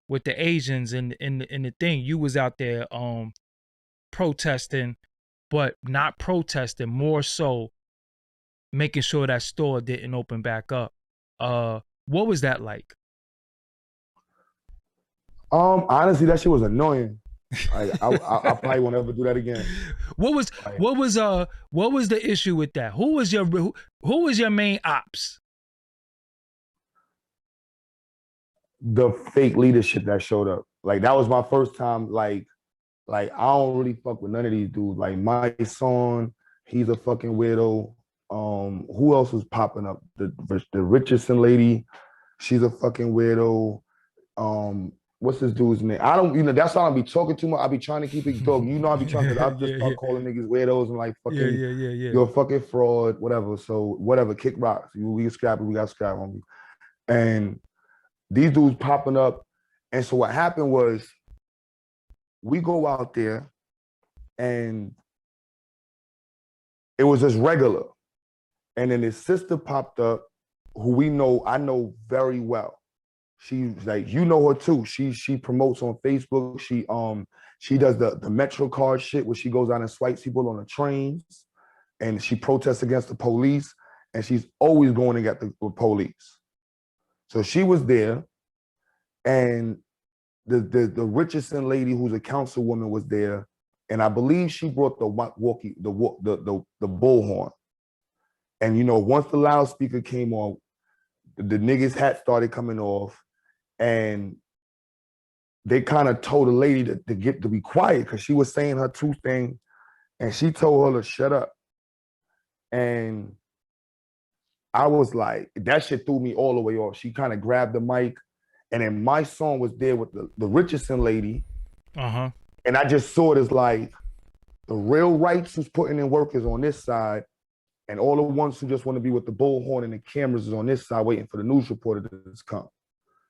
with the Asians and the thing, you was out there protesting, but not protesting, more so making sure that store didn't open back up. What was that like? Honestly, that shit was annoying. I probably won't ever do that again. What was Like, what was the issue with that? Who was your main ops? the fake leadership that showed up. Like that was my first time. Like I don't really fuck with none of these dudes. Like my son, he's a fucking weirdo. Who else was popping up? The Richardson lady, she's a fucking weirdo. What's this dude's name? I don't, that's why I be talking too much. I be trying to keep it dog. I be trying because I just Yeah, start calling niggas weirdos and like fucking, yeah. you're a fucking fraud, whatever. So whatever, kick rocks. We scrap it, we got scrap on me. And these dudes popping up. And so what happened was we go out there and it was just regular. And then his sister popped up, who I know very well. She's like, you know her too. She promotes on Facebook. She does the MetroCard shit where she goes out and swipes people on the trains, and she protests against the police, and she's always going against the police. So she was there, and the Richardson lady, who's a councilwoman, was there, and I believe she brought the bullhorn. And once the loudspeaker came on, the niggas' hat started coming off, and they kind of told the lady to be quiet because she was saying her truth thing, and she told her to shut up. And I was like, that shit threw me all the way off. She kind of grabbed the mic, and then my son was there with the Richardson lady. Uh-huh. And I just saw it as like the real rights who's putting in work is on this side, and all the ones who just want to be with the bullhorn and the cameras is on this side waiting for the news reporter to come.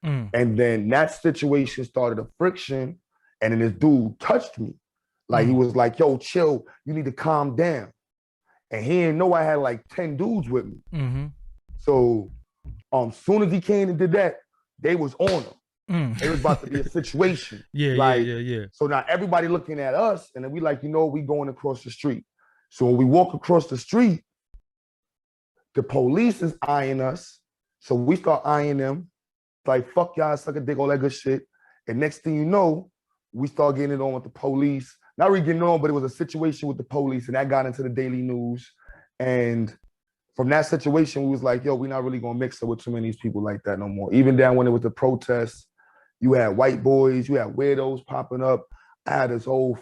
And then that situation started a friction, and then this dude touched me. Like he was like, yo, chill, you need to calm down. And he didn't know I had like 10 dudes with me. Mm-hmm. So soon as he came and did that, they was on him. It was about to be a situation. Yeah. So now everybody looking at us, and then we like, we going across the street. So when we walk across the street, the police is eyeing us. So we start eyeing them. Like, fuck y'all, suck a dick, all that good shit. And next thing you know, we start getting it on with the police. Not really getting on, but it was a situation with the police, and that got into the daily news. And from that situation, we was like, yo, we're not really gonna mix up with too many of these people like that no more. Even down when it was the protests, you had white boys, you had weirdos popping up. I had this whole,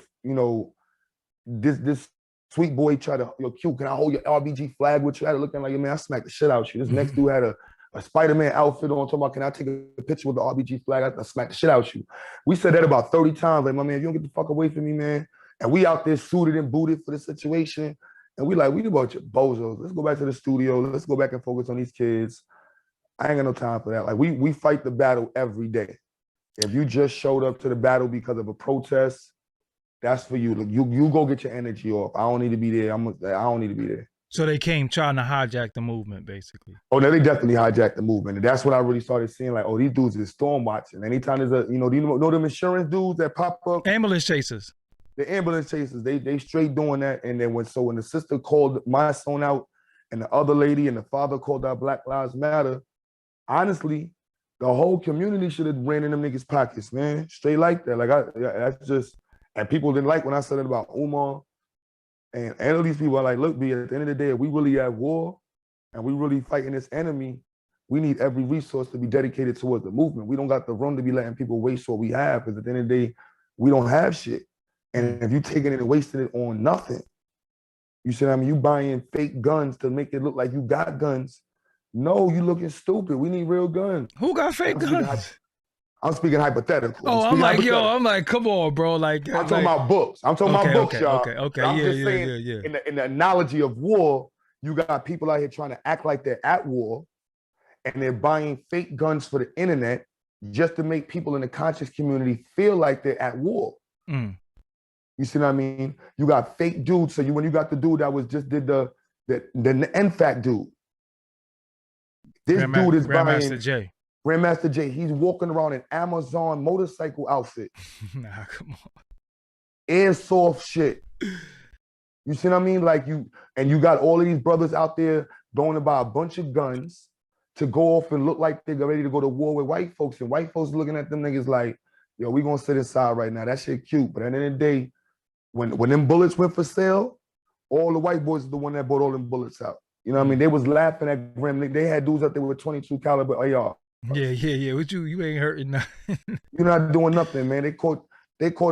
this sweet boy tried to, yo, Q, can I hold your RBG flag with you? I had looking like, man, I smacked the shit out you. This next dude had a Spider-Man outfit on, talking about, can I take a picture with the RBG flag? I smacked the shit out you. We said that about 30 times. Like, my man, if you don't get the fuck away from me, man. And we out there suited and booted for the situation. And we a bunch of bozos. Let's go back to the studio. Let's go back and focus on these kids. I ain't got no time for that. Like, we fight the battle every day. If you just showed up to the battle because of a protest, that's for you. Like, you go get your energy off. I don't need to be there. I don't need to be there. So they came trying to hijack the movement, basically. Oh, no, they definitely hijacked the movement. And that's when I really started seeing, like, oh, these dudes is storm watching. Anytime there's do you know them insurance dudes that pop up? Ambulance chasers. The ambulance chasers, they straight doing that. And then when the sister called my son out, and the other lady and the father called out Black Lives Matter, honestly, the whole community should have ran in them niggas' pockets, man. Straight like that. Like, that's just, and people didn't like when I said it about Umar. And all these people are like, look, B, at the end of the day, if we really have war and we really fighting this enemy, we need every resource to be dedicated towards the movement. We don't got the room to be letting people waste what we have, because at the end of the day, we don't have shit. And if you taking it and wasting it on nothing, you see what I mean? You buying fake guns to make it look like you got guns. No, you looking stupid. We need real guns. Who got fake guns? I'm speaking hypothetical. I'm like, come on, bro. Like, I'm talking about books. I'm talking about books, y'all. Okay. I'm just saying, in the analogy of war, you got people out here trying to act like they're at war, and they're buying fake guns for the internet just to make people in the conscious community feel like they're at war. You see what I mean? You got fake dudes. So when you got the dude that was just did the NFAC dude, this dude is Grandmaster J. Grandmaster J, he's walking around in Amazon motorcycle outfit. Nah, come on. Airsoft shit. You see what I mean? Like, you got all of these brothers out there going to buy a bunch of guns to go off and look like they're ready to go to war with white folks. And white folks looking at them niggas like, yo, we gonna sit inside right now. That shit cute. But at the end of the day, when them bullets went for sale, all the white boys are the one that bought all them bullets out. You know what I mean? They was laughing at Grim. They had dudes out there with 22 caliber AR. Yeah. What you ain't hurting nothing. You're not doing nothing, man. They caught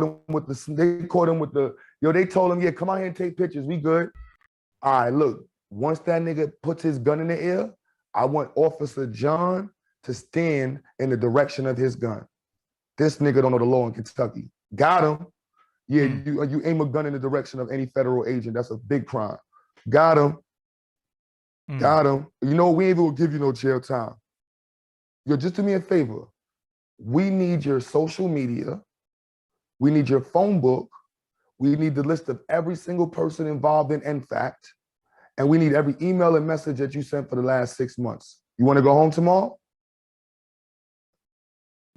him with the, yo, they told him, yeah, come out here and take pictures. We good. All right, look, once that nigga puts his gun in the air, I want Officer John to stand in the direction of his gun. This nigga don't know the law in Kentucky. Got him. Yeah, you aim a gun in the direction of any federal agent. That's a big crime. Got him. Got him. You know, we ain't even gonna give you no jail time. Yo, just do me a favor. We need your social media. We need your phone book. We need the list of every single person involved in NFACT. And we need every email and message that you sent for the last 6 months. You want to go home tomorrow?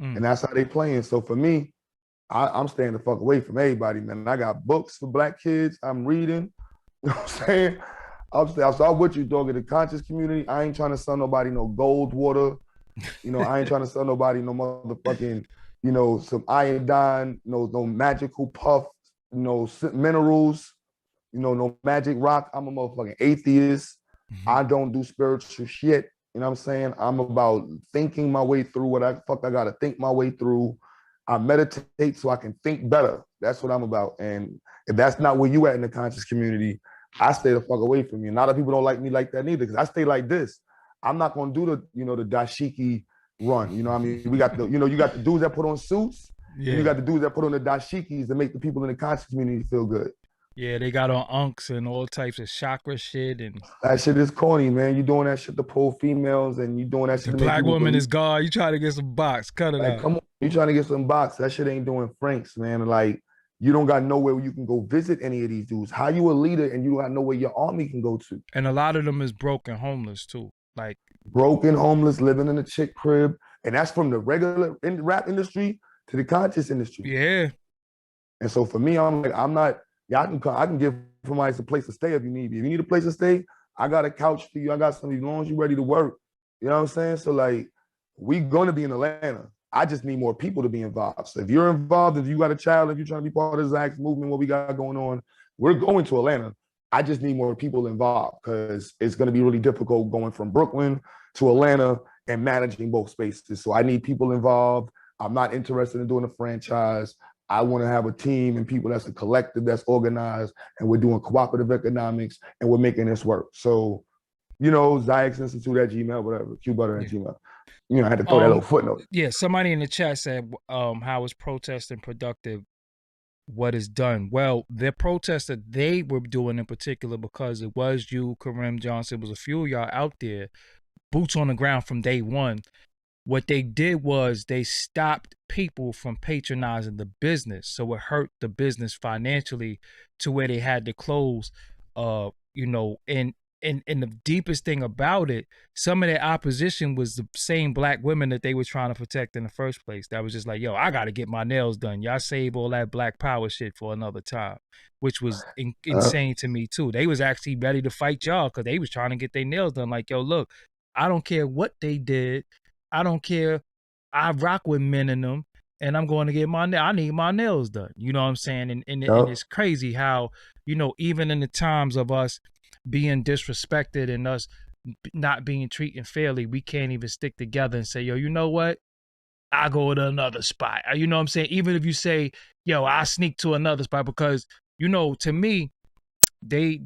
And that's how they playing. So for me, I'm staying the fuck away from everybody, man. I got books for Black kids. I'm reading. You know what I'm saying? I'm with you, dog. In the conscious community, I ain't trying to sell nobody no gold water. You know, I ain't trying to sell nobody no motherfucking, you know, some iodine, no magical puff, no minerals, you know, no magic rock. I'm a motherfucking atheist. I don't do spiritual shit. You know what I'm saying? I'm about thinking my way through what I gotta think my way through. I meditate so I can think better. That's what I'm about. And if that's not where you at in the conscious community, I stay the fuck away from you. And a lot of people don't like me like that neither, because I stay like this. I'm not gonna do the, you know, the dashiki run. You know what I mean? We got the, you know, you got the dudes that put on suits, and you got the dudes that put on the dashikis to make the people in the conscious community feel good. Yeah, they got on unks and all types of chakra shit, and that shit is corny, man. You doing that shit to pull females, and you doing that shit the to black woman is God. You trying to get some box, cut it out. Come on, you trying to get some box. That shit ain't doing Franks, man. Like, you don't got nowhere where you can go visit any of these dudes. How you a leader and you don't got nowhere your army can go to? And a lot of them is broken homeless too. Like broken homeless, living in a chick crib. And that's from the regular rap industry to the conscious industry. Yeah. And so for me, I'm like, I'm not, yeah, I can give somebody a place to stay if you need me. If you need a place to stay, I got a couch for you. I got something as long as you're ready to work. You know what I'm saying? So like, we gonna be in Atlanta. I just need more people to be involved. So if you're involved, if you got a child, if you're trying to be part of this Axe movement, what we got going on, we're going to Atlanta. I just need more people involved because it's going to be really difficult going from Brooklyn to Atlanta and managing both spaces. So I need people involved. I'm not interested in doing a franchise. I want to have a team and people that's a collective, that's organized, and we're doing cooperative economics and we're making this work. So, you know, Zyx Institute at Gmail, whatever, QButter at Gmail. You know, I had to throw that little footnote. Yeah, somebody in the chat said, how is protesting productive? What is done? Well, the protest that they were doing in particular, because it was you, Karim Johnson, it was a few of y'all out there, boots on the ground from day one. What they did was they stopped people from patronizing the business. So it hurt the business financially to where they had to close, you know, and the deepest thing about it, some of their opposition was the same black women that they were trying to protect in the first place. That was just like, yo, I got to get my nails done. Y'all save all that black power shit for another time, which was insane to me too. They was actually ready to fight y'all because they was trying to get their nails done. Like, yo, look, I don't care what they did. I don't care. I rock with men in them, and I'm going to get I need my nails done. You know what I'm saying? And it's crazy how, you know, even in the times of us being disrespected and us not being treated fairly, we can't even stick together and say, yo, you know what? I go to another spot. You know what I'm saying? Even if you say, yo, I sneak to another spot, because, you know, to me, they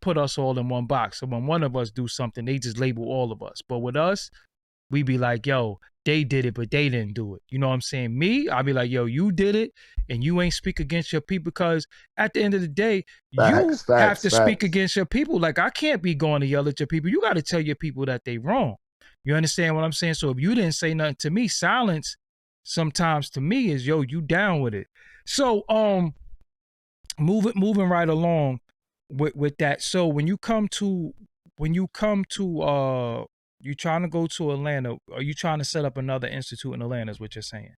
put us all in one box. So when one of us do something, they just label all of us. But with us, we be like, yo, they did it, but they didn't do it. You know what I'm saying? Me, I'll be like, yo, you did it, and you ain't speak against your people, because at the end of the day, you have to speak against your people. Like, I can't be going to yell at your people. You got to tell your people that they wrong. You understand what I'm saying? So if you didn't say nothing to me, silence sometimes to me is, yo, you down with it. So moving right along with that. So when you come to you trying to go to Atlanta, are you trying to set up another institute in Atlanta is what you're saying?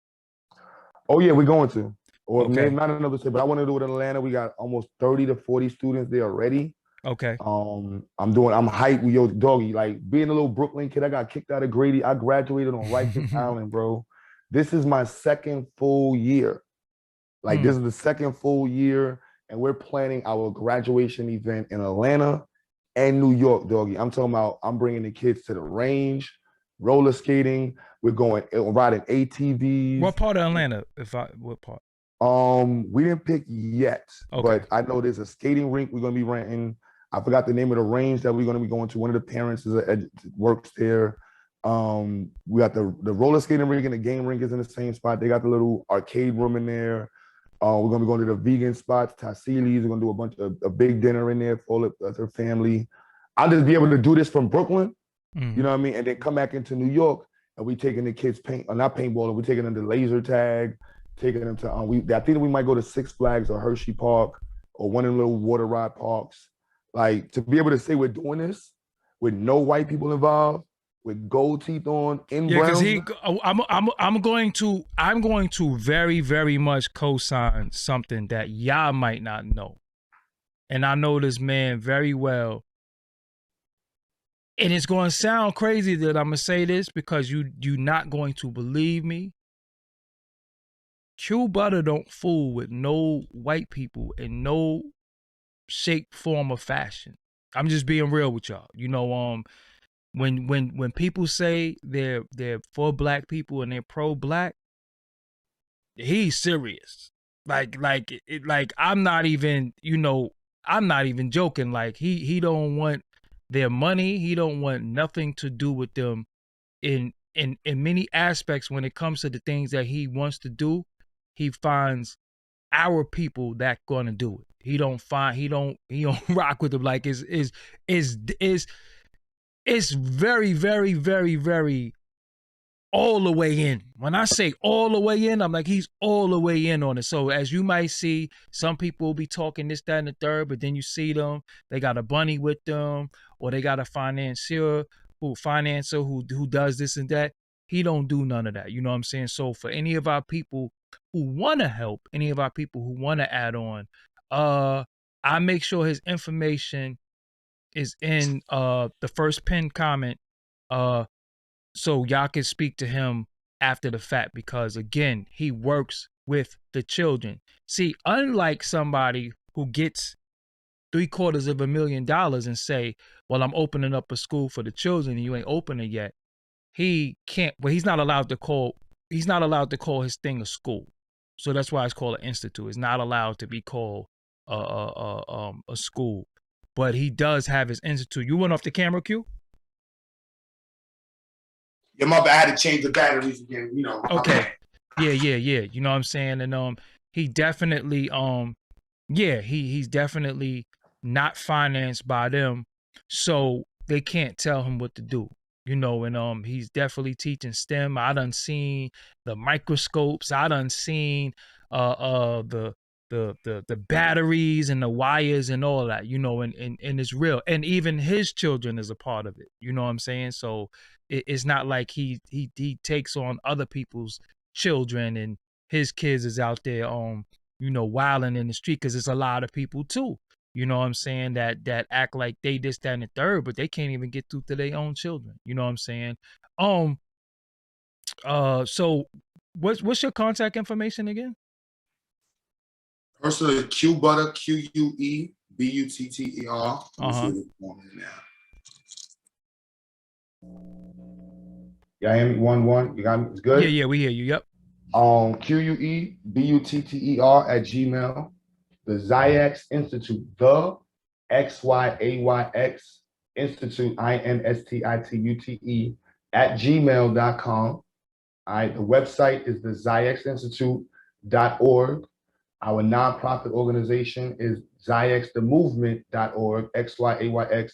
Oh yeah, we're going to. Or maybe not another state, but I want to do it in Atlanta. We got almost 30 to 40 students there already. Okay. I'm hyped with your doggy. Like, being a little Brooklyn kid, I got kicked out of Grady. I graduated on Rikers Island, bro. This is my second full year. Like this is the second full year, and we're planning our graduation event in Atlanta and New York, doggy. I'm talking about I'm bringing the kids to the range, roller skating. We're going riding ATVs. What part of Atlanta? What part? We didn't pick yet, Okay. but I know there's a skating rink we're gonna be renting. I forgot the name of the range that we're gonna be going to. One of the parents works there. We got the roller skating rink and the game rink is in the same spot. They got the little arcade room in there. We're gonna be going to the vegan spots, Tassili's. We're gonna do a bunch of a big dinner in there for all of her family. I'll just be able to do this from Brooklyn, you know what I mean, and then come back into New York and we taking the kids not paintballing. We're taking them to laser tag, taking them to I think we might go to Six Flags or Hershey Park or one of the little water ride parks. Like to be able to say we're doing this with no white people involved, with gold teeth on in brown. I'm going to very, very much co-sign something that y'all might not know. And I know this man very well. And it's going to sound crazy that I'm going to say this because you're not going to believe me. Q Butter don't fool with no white people in no shape, form, or fashion. I'm just being real with y'all. You know, when people say they're for black people and they're pro-black, he's serious. Like I'm not even, I'm not even joking. Like he don't want their money. He don't want nothing to do with them in many aspects. When it comes to the things that he wants to do, he finds our people that gonna do it. He don't rock with them. Like it's very, very, very, very all the way in. When I say all the way in, I'm like, he's all the way in on it. So as you might see, some people will be talking this, that, and the third, but then you see them, they got a bunny with them, or they got a financier who does this and that. He don't do none of that. You know what I'm saying? So for any of our people who want to help, any of our people who want to add on, I make sure his information is in the first pinned comment, so y'all can speak to him after the fact, because again, he works with the children. See, unlike somebody who gets $750,000 and say, well, I'm opening up a school for the children and you ain't open it yet, he can't, but he's not allowed to call his thing a school. So that's why it's called an institute. It's not allowed to be called a school. But he does have his institute. You went off the camera, Q? Yeah, my bad. I had to change the batteries again, Okay. Yeah. You know what I'm saying? And he definitely he's definitely not financed by them, so they can't tell him what to do. And he's definitely teaching STEM. I done seen the microscopes. I done seen the batteries and the wires and all that, and it's real. And even his children is a part of it. You know what I'm saying? So it's not like he takes on other people's children and his kids is out there, wilding in the street, because it's a lot of people too. You know what I'm saying? That act like they this, that, and the third, but they can't even get through to their own children. You know what I'm saying? So what's your contact information again? Personally, Q Butter, QUEBUTTER. Yeah, I am 1-1. You got me? It's good? Yeah, we hear you. Yep. QUEBUTTER@gmail. The Zyx Institute, the XYAYX Institute, INSTITUTE @gmail.com. All right, the website is the zyxinstitute.org. Our nonprofit organization is zyxthemovement.org, XYAYX,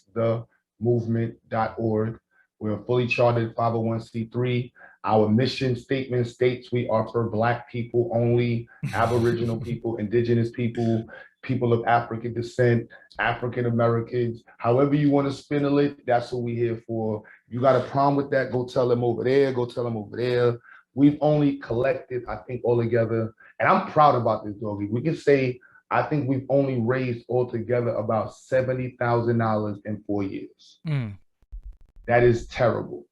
themovement.org. We're a fully chartered 501c3. Our mission statement states we are for Black people only, Aboriginal people, Indigenous people, people of African descent, African Americans. However you want to spin it, that's what we're here for. You got a problem with that, go tell them over there, go tell them over there. We've only collected, I think, all together, and I'm proud about this, Doggy. We can say, I think we've only raised altogether about $70,000 in 4 years. That is terrible.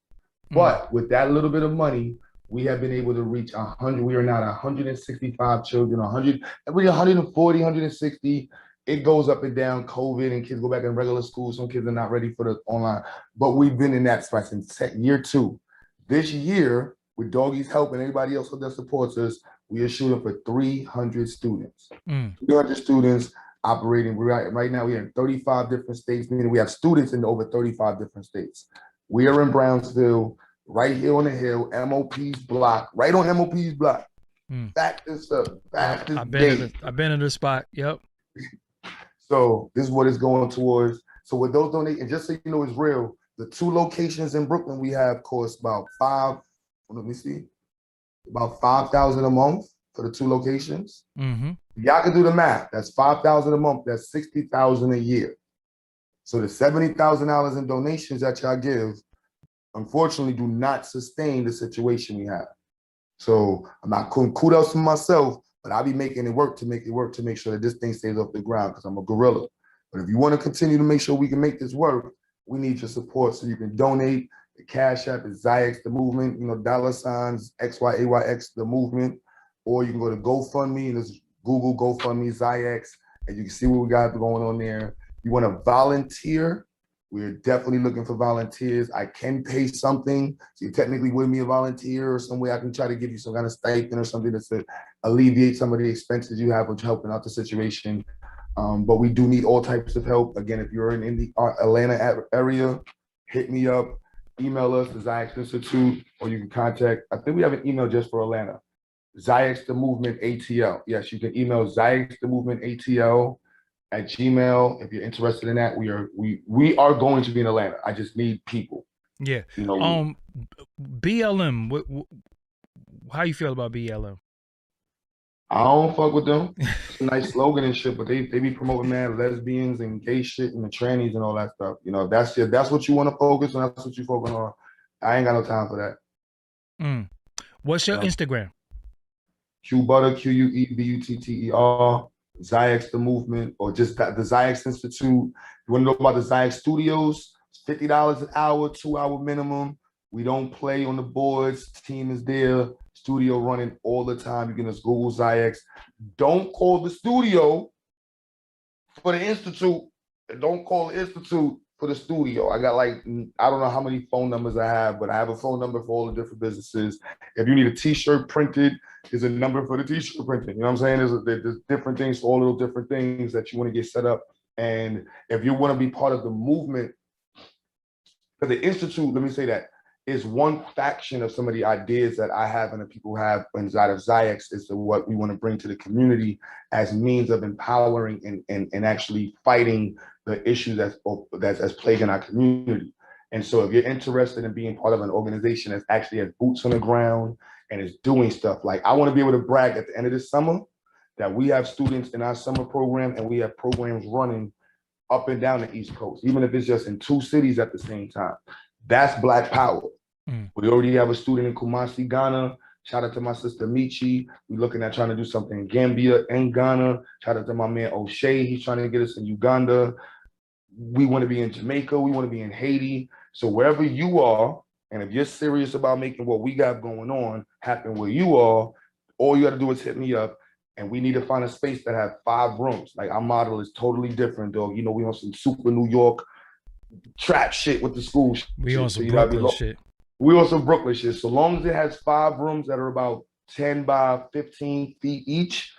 But with that little bit of money, we have been able to reach 100. We are now at 165 children, 100, every 140, 160. It goes up and down, COVID, and kids go back in regular school. Some kids are not ready for the online, but we've been in that spot since year 2. This year, with Doggie's help and anybody else that supports us, we are shooting for 300 students. 300 students operating. Right now, we're in 35 different states, meaning we have students in over 35 different states. We are in Brownsville, right here on the hill, MOP's block, right on MOP's block. Back this up, back this gate. I've been in the spot, yep. So this is what it's going towards. So with those donations, just so you know it's real, the 2 locations in Brooklyn we have cost about about $5,000 a month for the 2 locations. Y'all can do the math. That's $5,000 a month. That's $60,000 a year. So the $70,000 in donations that y'all give, unfortunately, do not sustain the situation we have. So I'm not kudos to myself, but I'll be making it work to make sure that this thing stays off the ground because I'm a gorilla. But if you want to continue to make sure we can make this work, we need your support. So you can donate. The Cash App is Zyx the Movement, $ XYAYX the Movement, or you can go to GoFundMe and just Google GoFundMe Zyx, and you can see what we got going on there. You want to volunteer? We're definitely looking for volunteers. I can pay something. So you technically with me a volunteer or some way I can try to give you some kind of stipend or something to alleviate some of the expenses you have with helping out the situation. But we do need all types of help. Again, if you're in the Atlanta area, hit me up, email us, the Zyx Institute, or you can contact, I think we have an email just for Atlanta, Zyx the Movement ATL. Yes, you can email Zyx the Movement ATL at Gmail. If you're interested in that, we are going to be in Atlanta. I just need people. Yeah. BLM. How you feel about BLM? I don't fuck with them. It's a nice slogan and shit, but they be promoting mad lesbians and gay shit and the trannies and all that stuff. If that's what you want to focus on, that's what you focus on. I ain't got no time for that. What's your Instagram? Qbutter, QUEBUTTER, Zyx the Movement, or just the Zyx Institute. You want to know about the Zyx Studios? It's $50 an hour, 2-hour minimum. We don't play on the boards. Team is there. Studio running all the time. You can just Google Zyx. Don't call the studio for the Institute. And don't call the Institute for the studio. I got I don't know how many phone numbers I have, but I have a phone number for all the different businesses. If you need a t-shirt printed, there's a number for the t-shirt printing. You know what I'm saying? There's different things for all little different things that you want to get set up. And if you want to be part of the movement, for the Institute, let me say that, is one faction of some of the ideas that I have and the people have inside of Zyx is what we want to bring to the community as means of empowering and actually fighting the issues that's plaguing our community. And so if you're interested in being part of an organization that's actually has boots on the ground and is doing stuff, I want to be able to brag at the end of this summer that we have students in our summer program and we have programs running up and down the East Coast, even if it's just in 2 cities at the same time. That's Black power. We already have a student in Kumasi, Ghana. Shout out to my sister Michi. We're looking at trying to do something in Gambia and Ghana. Shout out to my man O'Shea. He's trying to get us in Uganda. We want to be in Jamaica. We want to be in Haiti. So wherever you are, and if you're serious about making what we got going on happen where you are, all you got to do is hit me up. And we need to find a space that has 5 rooms. Our model is totally different, dog. We on some super New York trap shit with the school shit. We on some Brooklyn shit. We on some Brooklyn shit. So long as it has 5 rooms that are about 10 by 15 feet each,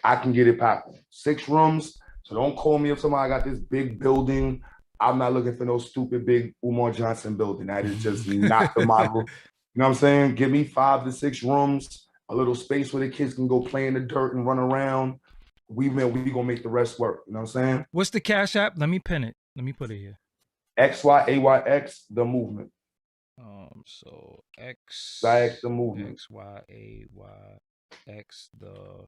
I can get it popping. 6 rooms. So don't call me if somebody got this big building. I'm not looking for no stupid big Umar Johnson building. That is just not the model. You know what I'm saying? Give me 5 to 6 rooms, a little space where the kids can go play in the dirt and run around. We gonna make the rest work. You know what I'm saying? What's the Cash App? Let me pin it. Let me put it here. XYAYX the Movement. So Zyx the Movement. XYAYX the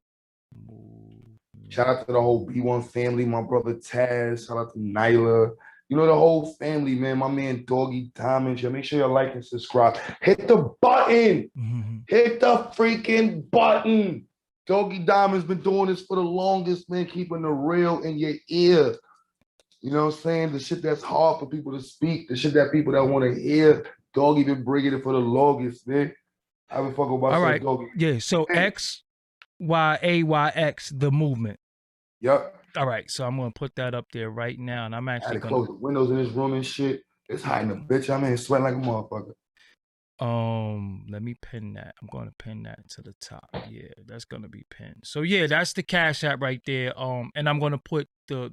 Movement. Shout out to the whole B1 family, my brother Taz. Shout out to Nyla. The whole family, man. My man Doggie Diamonds. Make sure you like and subscribe. Hit the button. Hit the freaking button. Doggie Diamonds been doing this for the longest, man. Keeping the real in your ear. You know what I'm saying? The shit that's hard for people to speak. The shit that people that want to hear. Doggie been bringing it for the longest, man. I been fucking about All Is right. Doggie. Yeah. So Hey. XYAYX, the movement. Yep. All right. So I'm gonna put that up there right now, and I'm I had actually to gonna close the windows in this room and shit. It's hot in the bitch. I'm in sweating like a motherfucker. let me pin that. I'm gonna pin that to the top. Yeah, that's gonna be pinned. So yeah, that's the Cash App right there. And I'm gonna put the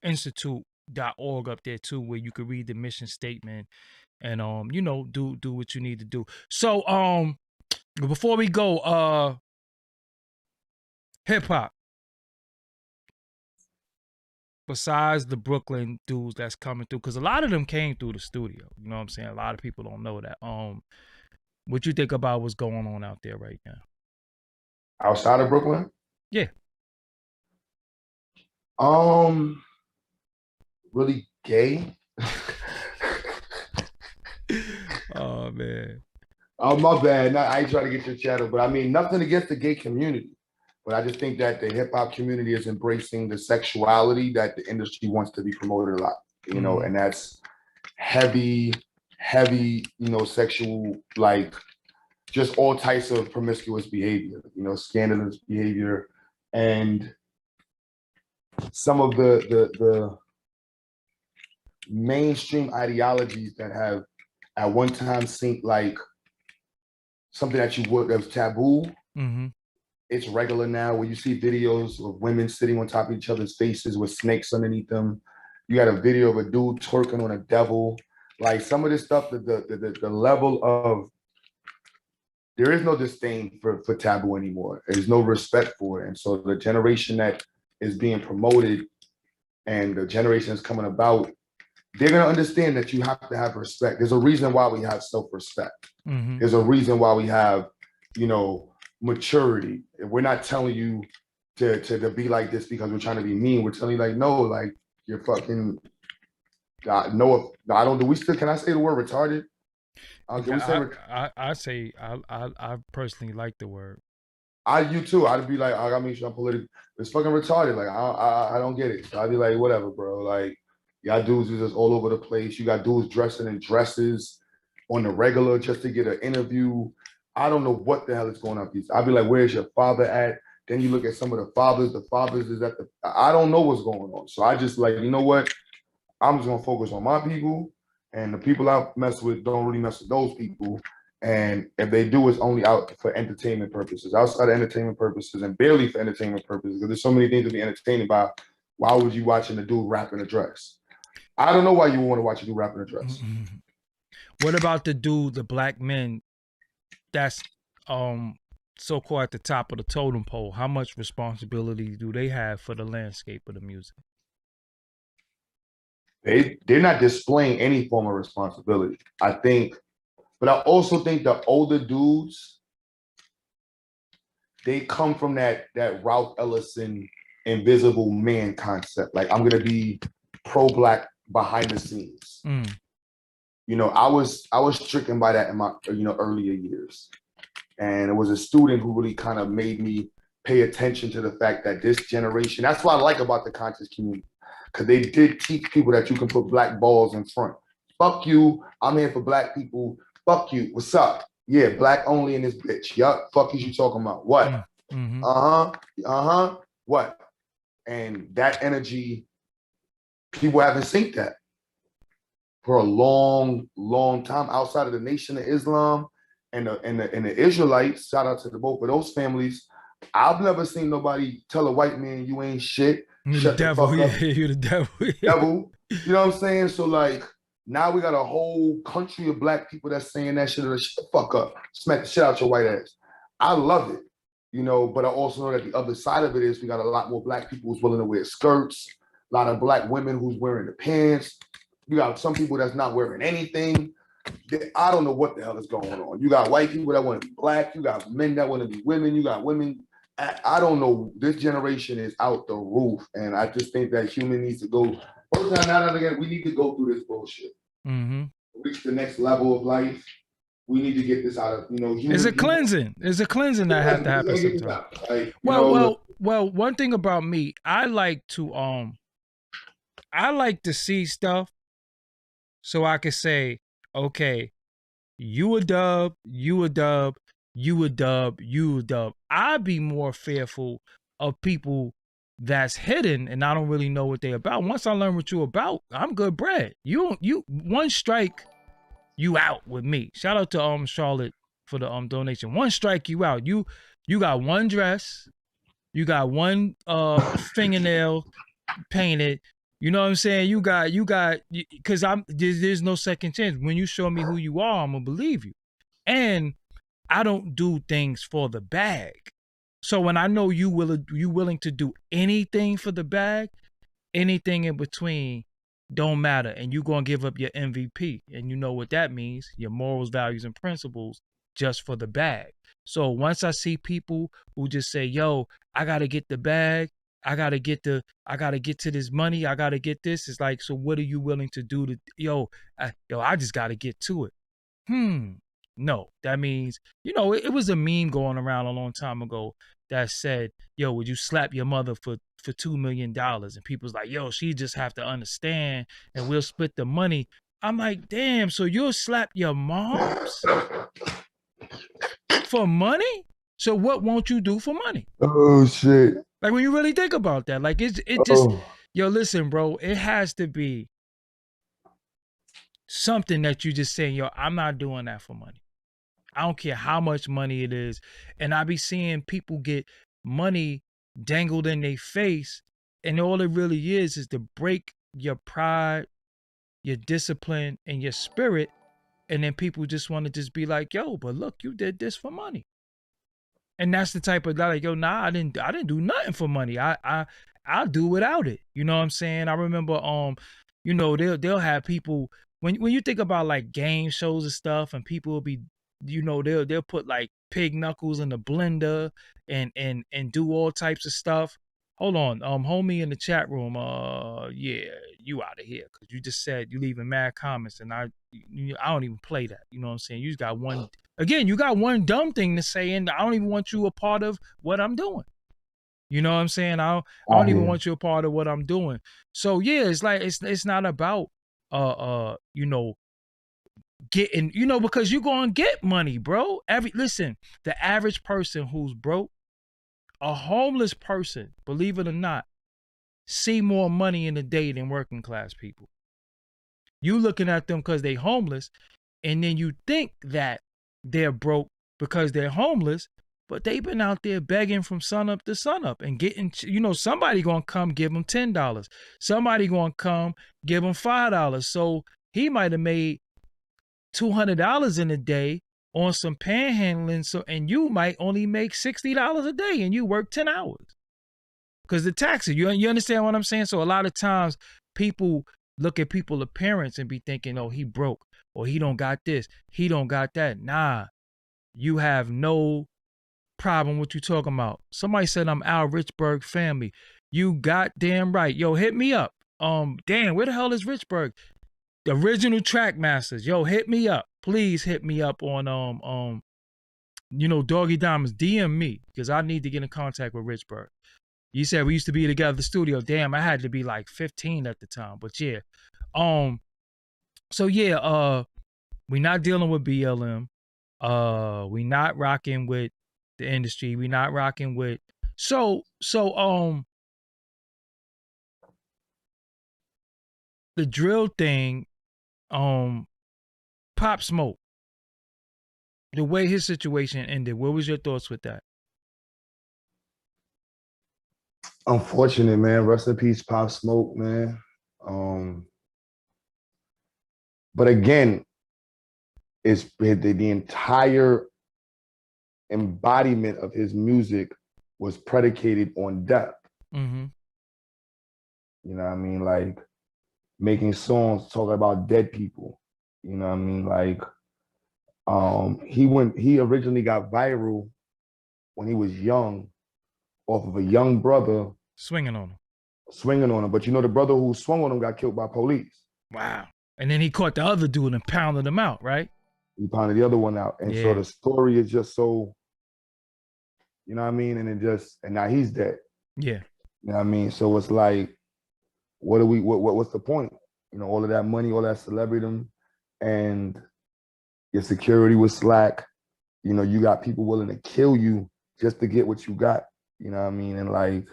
institute.org up there too, where you can read the mission statement and do what you need to do. So before we go, hip hop. Besides the Brooklyn dudes that's coming through, because a lot of them came through the studio. You know what I'm saying? A lot of people don't know that. What you think about what's going on out there right now? Outside of Brooklyn? Yeah. Really gay. Oh man. Oh, my bad. I ain't trying to get your channel, but I mean, nothing against the gay community. But I just think that the hip hop community is embracing the sexuality that the industry wants to be promoted a lot, and that's heavy, sexual, like just all types of promiscuous behavior, scandalous behavior, and some of the mainstream ideologies that have at one time seemed like something that was taboo. Mm-hmm. It's regular now where you see videos of women sitting on top of each other's faces with snakes underneath them. You got a video of a dude twerking on a devil. Like some of this stuff, the level of, there is no disdain for taboo anymore. There's no respect for it. And so the generation that is being promoted and the generation that's coming about, they're going to understand that you have to have respect. There's a reason why we have self-respect. Mm-hmm. There's a reason why we have, maturity. We're not telling you to be like this because we're trying to be mean. We're telling you like, no, like you're fucking, no, I don't, can I say the word retarded? I personally like the word. You too. I'd be like, I gotta make sure I'm political. It's fucking retarded. Like, I don't get it. So I'd be like, whatever, bro. Like, y'all dudes is just all over the place. You got dudes dressing in dresses on the regular just to get an interview. I don't know what the hell is going on. I'd be like, where's your father at? Then you look at some of the fathers is at I don't know what's going on. So I just like, you know what? I'm just gonna focus on my people, and the people I mess with don't really mess with those people. And if they do, it's only out for entertainment purposes, outside of entertainment purposes, and barely for entertainment purposes, because there's so many things to be entertained about. Why would you watching a dude rap in a dress? I don't know why you would want to watch a dude rap in a dress. Mm-hmm. What about the black men that's so-called at the top of the totem pole? How much responsibility do they have for the landscape of the music? They're not displaying any form of responsibility, I think. But I also think the older dudes, they come from that Ralph Ellison invisible man concept. Like, I'm gonna be pro-black behind the scenes. Mm. I was stricken by that in my earlier years. And it was a student who really kind of made me pay attention to the fact that this generation, that's what I like about the conscious community, because they did teach people that you can put black balls in front. Fuck you, I'm here for black people. Fuck you, what's up? Yeah, black only in this bitch. Yup, fuck is you talking about? What? Mm-hmm. What? And that energy, people haven't seen that for a long, long time outside of the Nation of Islam and the Israelites. Shout out to both of those families. I've never seen nobody tell a white man you ain't shit. You Shut the devil, yeah, you the devil. Devil. You know what I'm saying? So like now we got a whole country of black people that's saying that shit. Shut the fuck up. Smack the shit out your white ass. I love it. But I also know that the other side of it is we got a lot more black people who's willing to wear skirts, a lot of black women who's wearing the pants. You got some people that's not wearing anything. I don't know what the hell is going on. You got white people that want to be black. You got men that want to be women. You got women. I don't know. This generation is out the roof. And I just think that human needs to go. First time, now and again, we need to go through this bullshit. Mm-hmm. Reach the next level of life. We need to get this out of, It's a cleansing. It's a cleansing that has to happen sometimes. Like, well, one thing about me, I like to see stuff so I could say, okay, you a dub, you a dub, you a dub, you a dub. I'd be more fearful of people that's hidden and I don't really know what they about. Once I learn what you about, I'm good bread. You one strike, you out with me. Shout out to Charlotte for the donation. One strike, you out. You got one dress, you got one fingernail painted. You know what I'm saying? You got because there's no second chance. When you show me who you are, I'm gonna believe you. And I don't do things for the bag. So when I know you willing to do anything for the bag, anything in between don't matter. And you gonna give up your MVP. And you know what that means, your morals, values, and principles just for the bag. So once I see people who just say, yo, I gotta get the bag, I gotta get to this money, I gotta get this. It's like, so what are you willing to do to I just gotta get to it. No, that means, it was a meme going around a long time ago that said, yo, would you slap your mother for $2 million? And people's like, yo, she just have to understand and we'll split the money. I'm like, damn, so you'll slap your moms for money? So what won't you do for money? Oh shit. Like when you really think about that, like it just, yo, listen, bro, it has to be something that you just saying, yo, I'm not doing that for money. I don't care how much money it is. And I be seeing people get money dangled in their face. And all it really is to break your pride, your discipline, and your spirit. And then people just want to just be like, yo, but look, you did this for money. And that's the type of like, yo, nah, I didn't do nothing for money. I'll do without it. You know what I'm saying? I remember they'll have people when you think about like game shows and stuff, and people will be, they'll put like pig knuckles in the blender and do all types of stuff. Hold on, homie in the chat room, yeah, you out of here because you just said you leaving mad comments, and I don't even play that. You know what I'm saying? You just got one. Again, you got one dumb thing to say, and I don't even want you a part of what I'm doing. You know what I'm saying? I don't even want you a part of what I'm doing. So yeah, it's like it's not about getting, because you're gonna get money, bro. Listen, the average person who's broke, a homeless person, believe it or not, see more money in a day than working class people. You looking at them because they homeless, and then you think that they're broke because they're homeless, but they've been out there begging from sun up to sun up and getting, somebody gonna come give them $10. Somebody gonna come give them $5. So he might have made $200 in a day on some panhandling. So, and you might only make $60 a day and you work 10 hours. Because the taxes, you understand what I'm saying? So a lot of times people look at people's appearance and be thinking, oh, he broke, or he don't got this, he don't got that. Nah, you have no problem what you talking about. Somebody said I'm Al Richburg family. You goddamn right. Yo, hit me up. Damn, where the hell is Richburg? The original track masters. Yo, hit me up. Please hit me up on Doggie Diamonds. DM me because I need to get in contact with Richburg. You said we used to be together at the studio. Damn, I had to be like 15 at the time. But yeah. So yeah, we not dealing with BLM. We not rocking with the industry. We not rocking with so the drill thing, Pop Smoke, the way his situation ended, what was your thoughts with that? Unfortunate, man. Rest in peace, Pop Smoke, man. But again, it's the entire embodiment of his music was predicated on death. Mm-hmm. You know what I mean? Like making songs talking about dead people. You know what I mean? Like he originally got viral when he was young off of a young brother swinging on him. But the brother who swung on him got killed by police. Wow. And then he caught the other dude and pounded him out, right? He pounded the other one out. And so the story is just so, you know what I mean? And now he's dead. Yeah. You know what I mean? So it's like, what's the point? All of that money, all that celebrity, and Your security was slack. You know, you got people willing to kill you just to get what you got. You know what I mean? And like,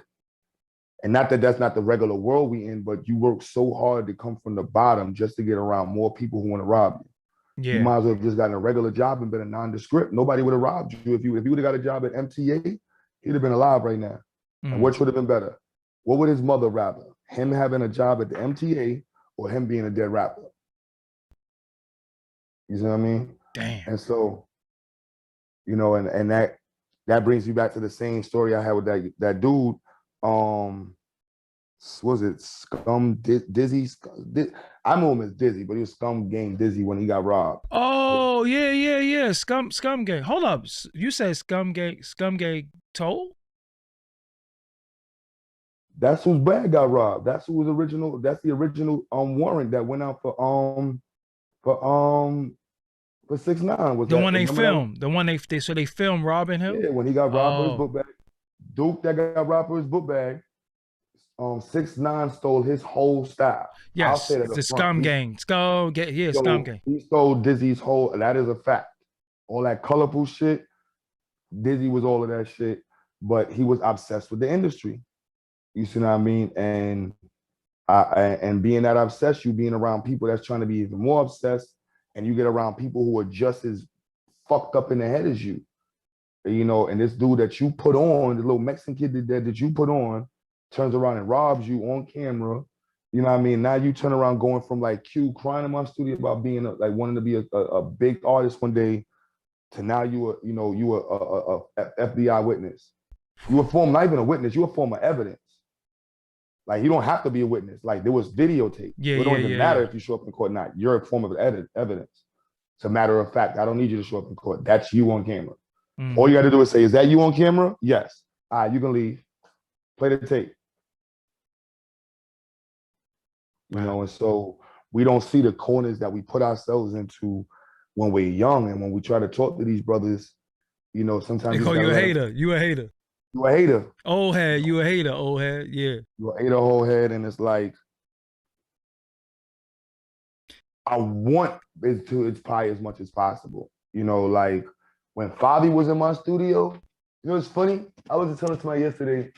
and not that that's not the regular world we in, but you work so hard to come from the bottom just to get around more people who want to rob you. Yeah. You might as well have just gotten a regular job and been a nondescript. Nobody would have robbed you if you would have got a job at MTA. He'd have been alive right now. And which would have been better? What would his mother rather? Him having a job at the MTA or him being a dead rapper? You see what I mean? Damn. And so, you know, and that brings me back to the same story I had with that dude. Was it Scum Dizzy? I know him as Dizzy, but he was Scum Gang Dizzy when he got robbed. Oh yeah. Scum Gang. Hold up, you said Scum Gang Toll? That's whose bag got robbed. That's who was original. That's the original warrant that went out for 6ix9ine. Was the that one they filmed? That? The one they filmed robbing him? Yeah, when he got robbed for his book bag. Duke that got robbed for his book bag. 6ix9ine stole his whole style. Yes, it's the Scum Gang. Scum Gang. Yeah, Scum Gang. He stole Dizzy's whole. That is a fact. All that colorful shit. Dizzy was all of that shit, but he was obsessed with the industry. You see what I mean? And being that obsessed, you being around people that's trying to be even more obsessed, and you get around people who are just as fucked up in the head as you. You know, and this dude that you put on, the little Mexican kid that you put on, turns around and robs you on camera. You know what I mean? Now you turn around going from like Q crying in my studio about being like wanting to be a big artist one day to now you were a FBI witness. You were former, not even a witness, you were former evidence. Like, you don't have to be a witness. Like, there was videotape. It don't even matter if you show up in court or not. You're a form of evidence. It's a matter of fact. I don't need you to show up in court. That's you on camera. All you got to do is say, is that you on camera? Yes. All right, you can leave. Play the tape. You know, and so we don't see the corners that we put ourselves into when we're young. And when we try to talk to these brothers, you know, sometimes they call you a hater. You a hater. You a hater. Old head, you a hater, old head, yeah. You a hater, old head, and it's like, I want it to inspire as much as possible. You know, like when Favi was in my studio, you know what's funny? I was just telling somebody yesterday,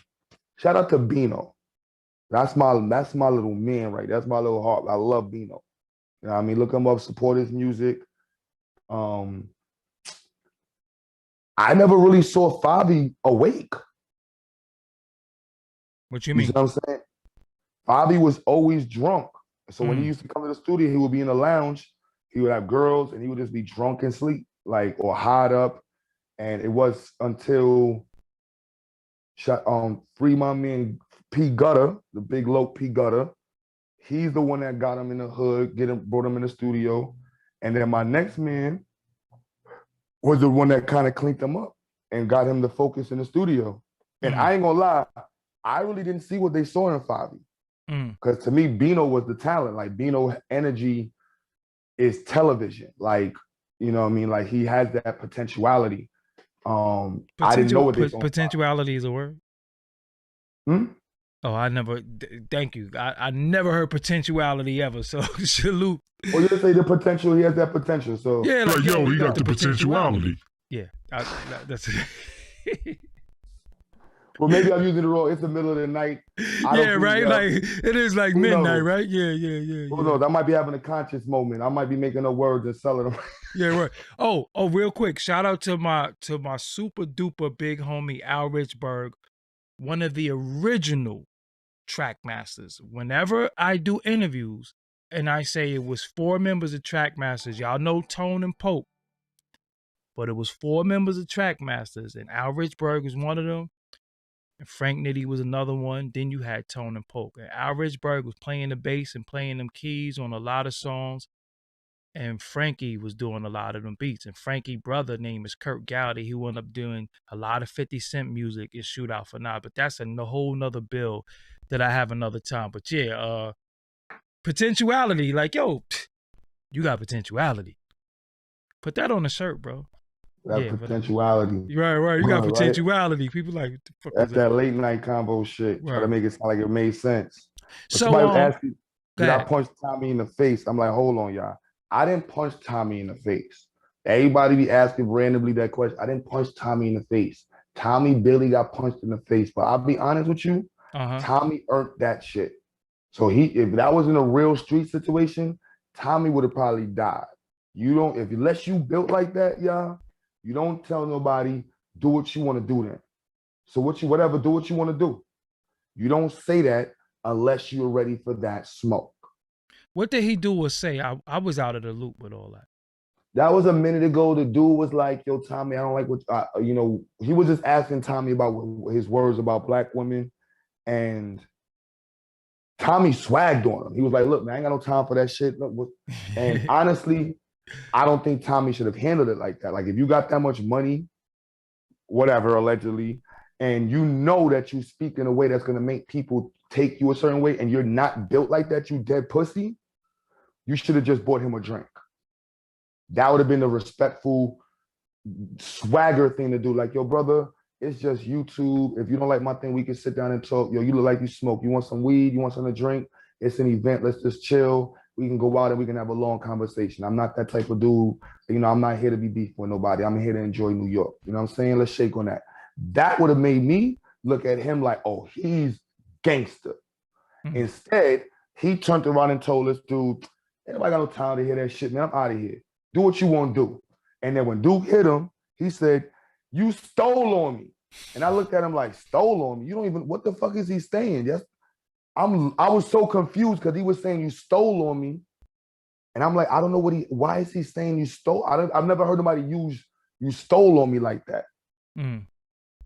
shout out to Bino. That's my little man, right? That's my little heart. I love Bino. You know what I mean? Look him up, support his music. I never really saw Favi awake. What you mean? You know what I'm saying? Favi was always drunk. So when he used to come to the studio, he would be in the lounge, he would have girls, and he would just be drunk and sleep, like, or hot up. And it was until Free My Man P. Gutter, the big loc P. Gutter. He's the one that got him in the hood, brought him in the studio. And then my next man was the one that kind of cleaned him up and got him to focus in the studio. And I ain't gonna lie, I really didn't see what they saw in Favi. Because to me, Bino was the talent. Like, Bino energy is television. Like, you know what I mean? Like, he has that potentiality. I didn't know what they saw. Potentiality is a word? Oh, I never, thank you. I never heard potentiality ever, so salute. Well, you say the potential, he has that potential, so. Yeah, like, yo, he got the potentiality. Yeah, that's it. Well, maybe I'm using it wrong. It's the middle of the night. Yeah, right? Like, it is like midnight, right? Yeah. Who knows? I might be having a conscious moment. I might be making up words and selling them. Yeah, right. Oh, real quick, shout out to my super duper big homie Al Richburg, one of the original track masters. Whenever I do interviews and I say it was 4 members of track masters, y'all know Tone and Pope, but it was 4 members of track masters, and Al Richburg was one of them, and Frank Nitty was another one. Then you had Tone and Pope, and Al Richburg was playing the bass and playing them keys on a lot of songs, and Frankie was doing a lot of them beats. And Frankie's brother name is Kurt Gowdy. He wound up doing a lot of 50 Cent music in Shootout for Now, but that's a whole nother bill that I have another time. But yeah, potentiality, like, yo, you got potentiality. Put that on a shirt, bro. That potentiality. Right. You got potentiality. Right? People like, what the fuck that's is that late night combo shit. Right. Try to make it sound like it made sense. But so somebody asked me, did I punch Tommy in the face? I'm like, hold on, y'all. I didn't punch Tommy in the face. Everybody be asking randomly that question. I didn't punch Tommy in the face. Tommy Billy got punched in the face. But I'll be honest with you, Uh-huh. Tommy earned that shit. So if that was in a real street situation, Tommy would have probably died. You don't, if unless you built like that, y'all, you don't tell nobody, do what you want to do then. So whatever, do what you want to do. You don't say that unless you're ready for that smoke. What did he do or say? I was out of the loop with all that. That was a minute ago. The dude was like, yo, Tommy, I don't like what, he was just asking Tommy about his words about black women. And Tommy swagged on him. He was like, look, man, I ain't got no time for that shit. And honestly, I don't think Tommy should have handled it like that. Like, if you got that much money, whatever, allegedly, and you know that you speak in a way that's going to make people take you a certain way and you're not built like that, you dead pussy, you should have just bought him a drink. That would have been the respectful swagger thing to do. Like, yo, brother, it's just YouTube. If you don't like my thing, we can sit down and talk. Yo, you look like you smoke. You want some weed? You want something to drink? It's an event. Let's just chill. We can go out and we can have a long conversation. I'm not that type of dude. You know, I'm not here to be beef with nobody. I'm here to enjoy New York. You know what I'm saying? Let's shake on that. That would have made me look at him like, oh, he's gangster. Mm-hmm. Instead, he turned around and told this dude, anybody got no time to hear that shit, man. I'm out of here. Do what you want to do. And then when Duke hit him, he said, you stole on me. And I looked at him like, stole on me? You don't even, what the fuck is he saying? Yes. I was so confused because he was saying you stole on me. And I'm like, I don't know why is he saying you stole? I've never heard nobody use you stole on me like that. Mm.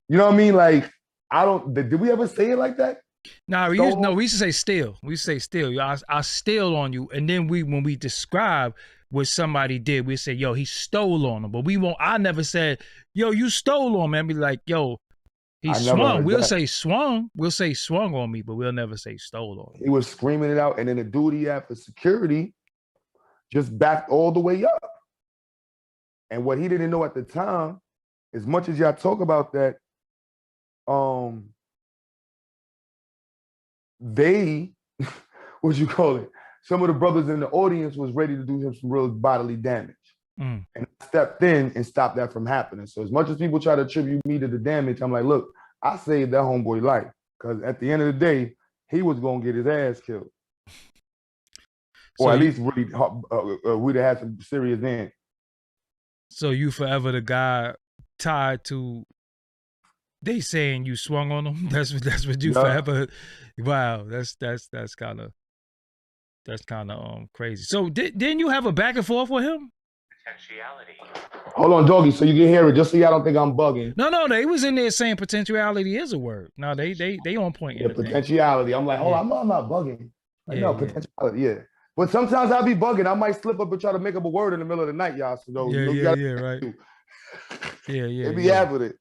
You know what I mean? Like, did we ever say it like that? Nah, we used to say steal. We used to say steal. I steal on you. And then when we describe what somebody did, we say, yo, he stole on him. But I never said, yo, you stole on me. I'd be like, yo, he swung. We'll say swung. We'll say swung on me, but we'll never say stole on me. He was screaming it out. And then the dude he had for security just backed all the way up. And what he didn't know at the time, as much as y'all talk about that, some of the brothers in the audience was ready to do him some real bodily damage. And I stepped in and stopped that from happening. So as much as people try to attribute me to the damage, I'm like, look, I saved that homeboy life. Because at the end of the day, he was going to get his ass killed. Or at least really, we'd have had some serious end. So you forever the guy tied to they saying you swung on them? That's what you forever. Wow, that's kind of crazy. So didn't you have a back and forth with him? Potentiality. Hold on, Doggy, so you can hear it, just so y'all don't think I'm bugging. No, they was in there saying potentiality is a word. No, they on point. Yeah, potentiality. I'm like, hold on, I'm not bugging. Like, no, potentiality, yeah. But sometimes I'll be bugging. I might slip up and try to make up a word in the middle of the night, y'all. So right. It be with it.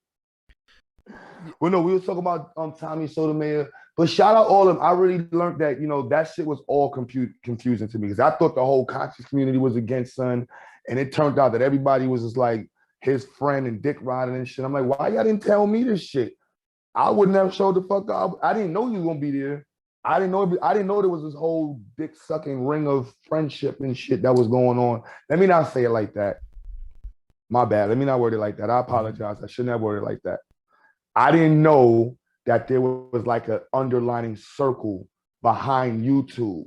Well, no, we were talking about Tommy Sotomayor, but shout out all of them. I really learned that, that shit was all confusing to me because I thought the whole conscious community was against Son, and it turned out that everybody was just like his friend and dick riding and shit. I'm like, why y'all didn't tell me this shit? I wouldn't have showed the fuck up. I didn't know you was gonna be there. I didn't know there was this whole dick sucking ring of friendship and shit that was going on. Let me not say it like that. My bad. Let me not word it like that. I apologize. I shouldn't have worded it like that. I didn't know that there was like an underlining circle behind YouTube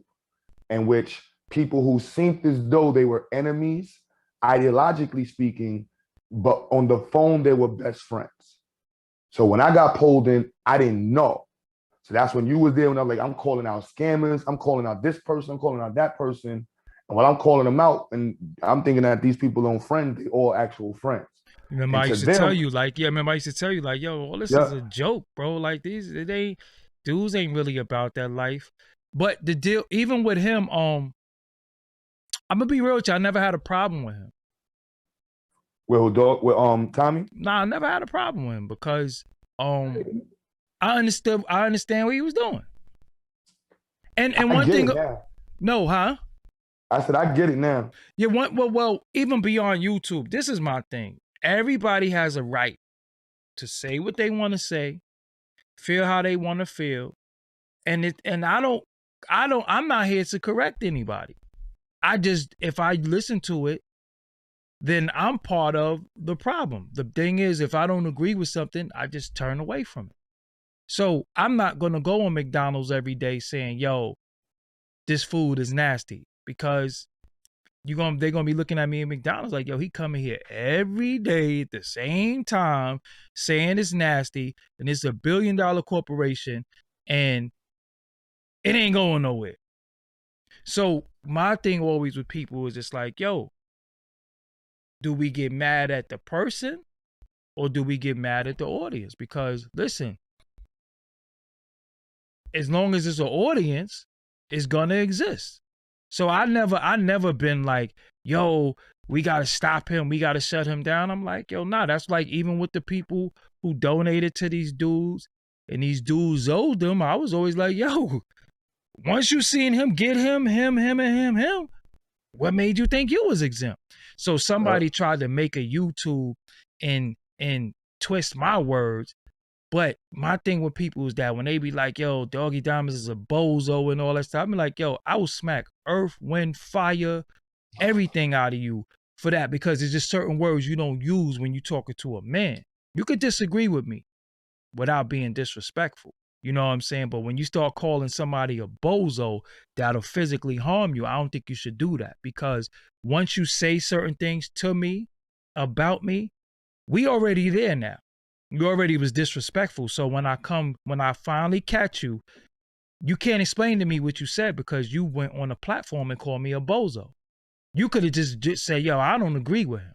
in which people who seemed as though they were enemies, ideologically speaking, but on the phone, they were best friends. So when I got pulled in, I didn't know. So that's when you was there when I was like, I'm calling out scammers, I'm calling out this person, I'm calling out that person. And while I'm calling them out, and I'm thinking that these people don't friend, they all actual friends. Remember, I used to tell you, like, yo, all this is a joke, bro. Like, dudes ain't really about that life. But the deal, even with him, I'm gonna be real with you, I never had a problem with him. With Tommy? Nah, I never had a problem with him because I understand what he was doing. And one thing, no, huh? I said I get it now. Yeah, well, even beyond YouTube, this is my thing. Everybody has a right to say what they want to say, feel how they want to feel, and I'm not here to correct anybody. If I listen to it, then I'm part of the problem. The thing is, if I don't agree with something, I just turn away from it. So I'm not gonna go on McDonald's every day saying, yo, this food is nasty, because they're gonna be looking at me at McDonald's like, yo, he coming here every day at the same time saying it's nasty, and it's $1 billion corporation, and it ain't going nowhere. So my thing always with people is just like, yo, do we get mad at the person or do we get mad at the audience? Because listen, as long as it's an audience, it's gonna exist. So I never been like, yo, we gotta stop him, we gotta shut him down. I'm like, yo, nah, that's like even with the people who donated to these dudes and these dudes owed them, I was always like, yo, once you seen him get him, and him, what made you think you was exempt? So somebody tried to make a YouTube and twist my words. But my thing with people is that when they be like, yo, Doggie Diamonds is a bozo and all that stuff, I'm like, yo, I will smack earth, wind, fire, everything out of you for that, because it's just certain words you don't use when you talking to a man. You could disagree with me without being disrespectful. You know what I'm saying? But when you start calling somebody a bozo that'll physically harm you, I don't think you should do that, because once you say certain things to me, about me, we already there now. You already was disrespectful. So when I finally catch you, you can't explain to me what you said because you went on a platform and called me a bozo. You could have just said, yo, I don't agree with him.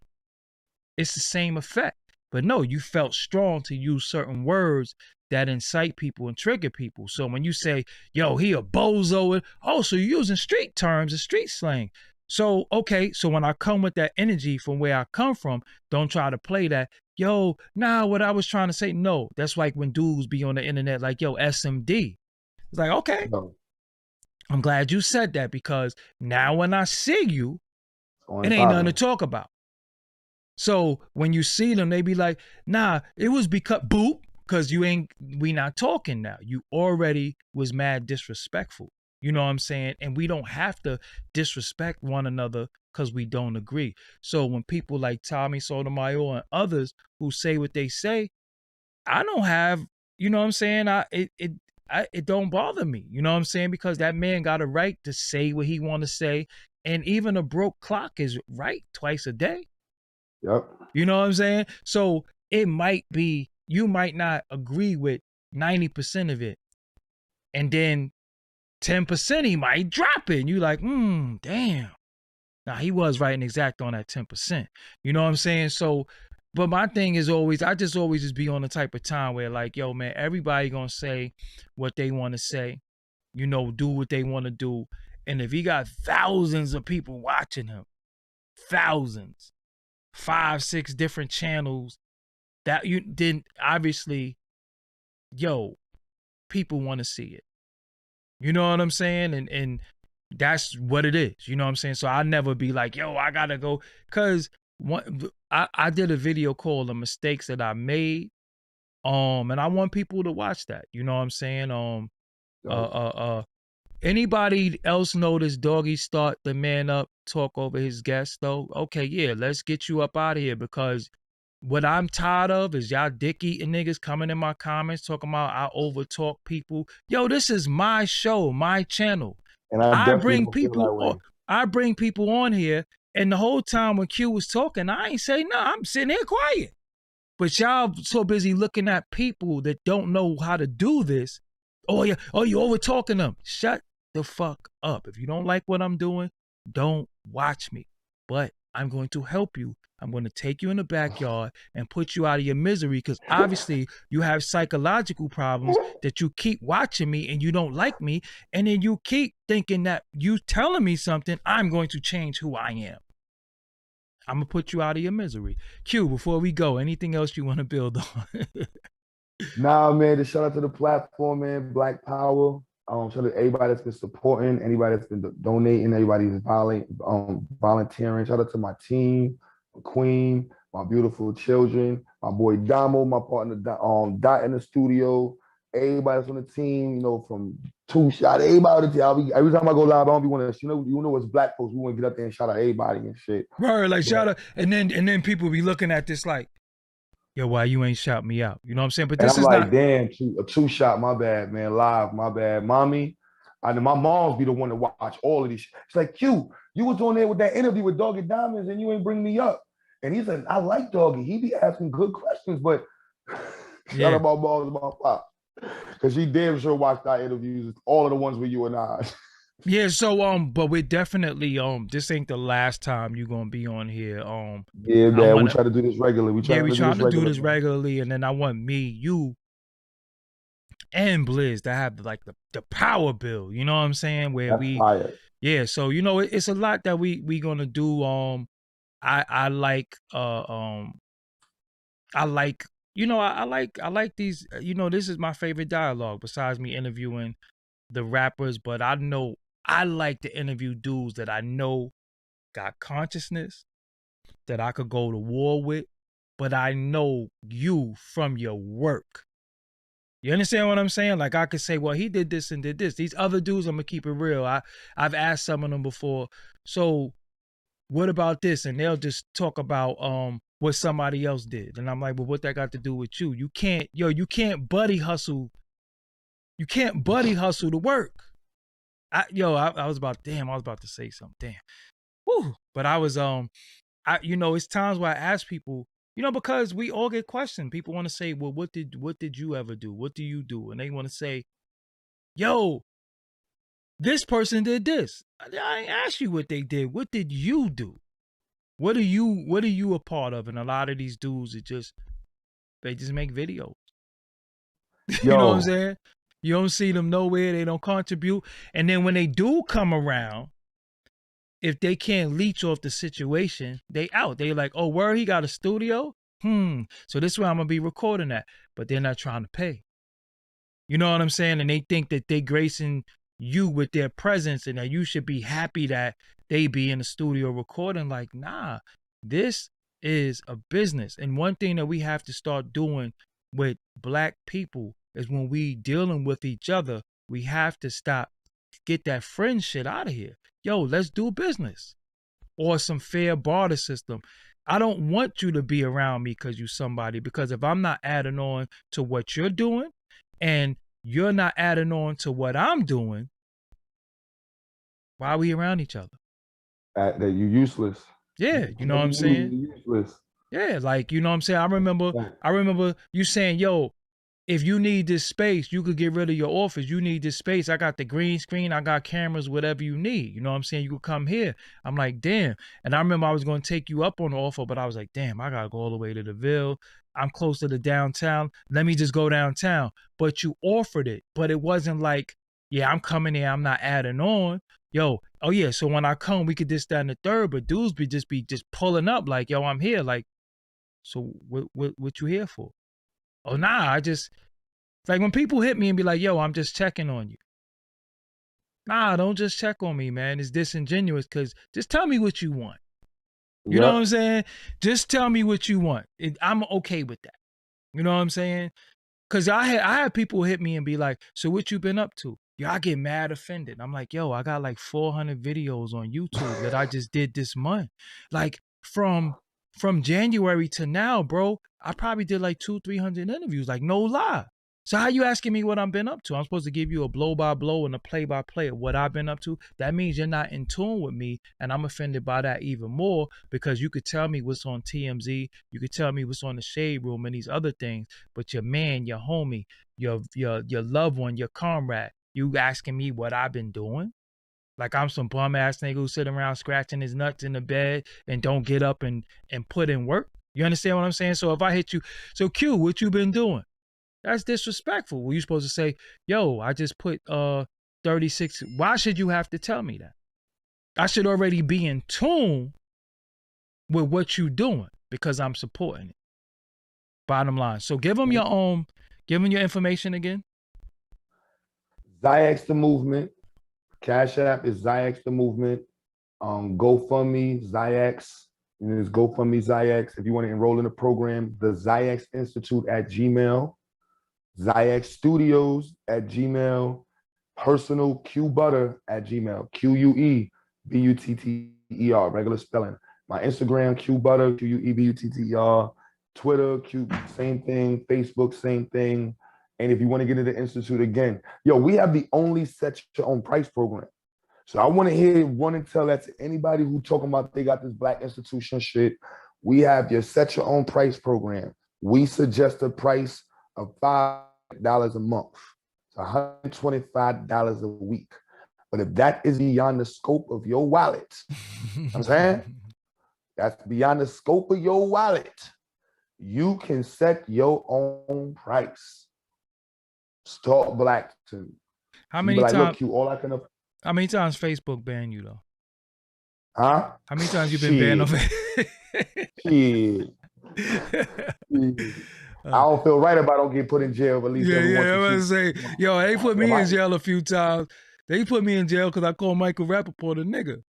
It's the same effect. But no, you felt strong to use certain words that incite people and trigger people. So when you say, yo, he a bozo, oh, so you're using street terms and street slang. So, okay, so when I come with that energy from where I come from, don't try to play that, yo, nah, what I was trying to say, no. That's like when dudes be on the internet like, yo, SMD. It's like, okay, No. I'm glad you said that, because now when I see you, On it ain't nothing to problem. talk about. So when you see them, they be like, nah, it was because, boop, because we not talking now. You already was mad disrespectful. You know what I'm saying? And we don't have to disrespect one another because we don't agree. So when people like Tommy Sotomayor and others who say what they say, I don't have, you know what I'm saying? It don't bother me. You know what I'm saying? Because that man got a right to say what he want to say. And even a broke clock is right twice a day. Yep. You know what I'm saying? So it might be, you might not agree with 90% of it. And then 10% he might drop it. And you like, damn. Now he was right and exact on that 10%. You know what I'm saying? So, but my thing is always, I just always just be on the type of time where like, yo, man, everybody gonna say what they want to say, you know, do what they want to do. And if he got thousands of people watching him, thousands, 5, 6 different channels, that you then obviously, yo, people want to see it. You know what I'm saying? And that's what it is. You know what I'm saying? So I never be like, yo, I gotta go. Cause I did a video called The Mistakes That I Made. And I want people to watch that. You know what I'm saying? Anybody else notice Doggy start the man up, talk over his guests though? Okay, yeah, let's get you up out of here, because what I'm tired of is y'all dick eating niggas coming in my comments talking about I over talk people. Yo, this is my show, my channel. And I definitely don't feel that way. I bring people on here, and the whole time when Q was talking, I ain't say no. I'm sitting here quiet. But y'all so busy looking at people that don't know how to do this. Oh yeah, oh, you over talking them. Shut the fuck up. If you don't like what I'm doing, don't watch me. But I'm going to help you. I'm going to take you in the backyard and put you out of your misery, because obviously you have psychological problems that you keep watching me and you don't like me. And then you keep thinking that you telling me something, I'm going to change who I am. I'm going to put you out of your misery. Q, before we go, anything else you want to build on? Nah, man, just shout out to the platform, man, Black Power. Shout out to everybody that's been supporting, anybody that's been donating, everybody that's volunteering. Shout out to my team, my queen, my beautiful children, my boy Damo, my partner Dot in the studio. everybody that's on the team, you know, from Two Shot, everybody on the team. Every time I go live, I don't be want to, you know, as black folks, we want to get up there and shout out everybody and shit. Right, like shout out, and then people be looking at this like, yo, why you ain't shout me out? You know what I'm saying? But And this I'm is like, not. damn, a Two Shot, my bad, man, live, my bad. Mommy, I know my mom's be the one to watch all of these. She's like, Q, you was on there with that interview with Doggie Diamonds and you ain't bring me up. And he said, I like Doggie. He be asking good questions, but shout out my mom and my pop. Because she damn sure watched our interviews, all of the ones with you and I. Yeah, so but we're definitely this ain't the last time you gonna be on here. Yeah, man, we try to do this regularly. We trying to do this regularly, and then I want me, you, and Blizz to have like the power bill. You know what I'm saying? Where That's fire. Yeah. So you know, it's a lot that we gonna do. I like I like, you know, I like these. You know, this is my favorite dialogue besides me interviewing the rappers. But I know I like to interview dudes that I know got consciousness, that I could go to war with, but I know you from your work. You understand what I'm saying? Like I could say, well, he did this and did this. These other dudes, I'm gonna keep it real. I've asked some of them before. So what about this? And they'll just talk about what somebody else did. And I'm like, well, what that got to do with you? You can't buddy hustle. You can't buddy hustle to work. I was about to say something. Damn. Woo. But I was it's times where I ask people, you know, because we all get questioned. People want to say, well, what did you ever do? What do you do? And they want to say, yo, this person did this. I ain't asked you what they did. What did you do? What are you a part of? And a lot of these dudes, they just make videos. You know what I'm saying? You don't see them nowhere. They don't contribute. And then when they do come around, if they can't leech off the situation, they out. They like, oh, where he got a studio? So this is where I'm gonna be recording at. But they're not trying to pay. You know what I'm saying? And they think that they gracing you with their presence and that you should be happy that they be in the studio recording. Like, nah, this is a business. And one thing that we have to start doing with black people is when we dealing with each other, we have to get that friend shit out of here. Yo, let's do business or some fair barter system. I don't want you to be around me because you somebody, because if I'm not adding on to what you're doing and you're not adding on to what I'm doing, why are we around each other? That you're useless. Yeah, you know what I'm saying? You're useless. Yeah, like, you know what I'm saying? I remember you saying, yo, if you need this space, you could get rid of your office. You need this space. I got the green screen. I got cameras, whatever you need. You know what I'm saying? You could come here. I'm like, damn. And I remember I was going to take you up on the offer, but I was like, damn, I got to go all the way to the Ville. I'm close to the downtown. Let me just go downtown. But you offered it. But it wasn't like, yeah, I'm coming here. I'm not adding on. Yo, oh yeah, so when I come, we could this, that, and the third. But dudes be just pulling up like, yo, I'm here. Like, so what you here for? Oh, nah, like when people hit me and be like, yo, I'm just checking on you. Nah, don't just check on me, man. It's disingenuous because just tell me what you want. You know what I'm saying? Just tell me what you want. I'm okay with that. You know what I'm saying? Because I had people hit me and be like, so what you been up to? Yo, I get mad offended. I'm like, yo, I got like 400 videos on YouTube that I just did this month. Like from January to now, bro, I probably did like 200-300 interviews, like no lie. So how you asking me what I've been up to? I'm supposed to give you a blow-by-blow and a play-by-play of what I've been up to. That means you're not in tune with me, and I'm offended by that even more because you could tell me what's on TMZ, you could tell me what's on the Shade Room and these other things, but your man, your homie, your loved one, your comrade, you asking me what I've been doing? Like I'm some bum-ass nigga who sit around scratching his nuts in the bed and don't get up and put in work? You understand what I'm saying? So if I hit you, so Q, what you been doing? That's disrespectful. Well, you supposed to say, yo, I just put 36. Why should you have to tell me that? I should already be in tune with what you doing because I'm supporting it. Bottom line. So give them your information again. Zyx the Movement. Cash App is Zyx the Movement. GoFundMe, Zyx. And it's GoFundMe Zyx. If you want to enroll in the program, the Zyx Institute at Gmail. Zayak Studios at Gmail, personal Q Butter at Gmail, QUEBUTTER, regular spelling. My Instagram, Q Butter, QUEBUTTER, Twitter, Q, same thing, Facebook, same thing. And if you want to get into the Institute again, yo, we have the only set your own price program. So I want to hear one and tell that to anybody who talking about they got this black institution shit. We have your set your own price program. We suggest a price of $5 a month. It's $125 a week. But if that is beyond the scope of your wallet, I'm saying that's beyond the scope of your wallet, you can set your own price. Start black to How many like, times? look, you all I can. How many times Facebook banned you though? Huh? How many times you been banned off? Shit. I don't feel right if I don't get put in jail. At least I was say, yo, they put me in jail a few times. They put me in jail because I called Michael Rappaport a nigga.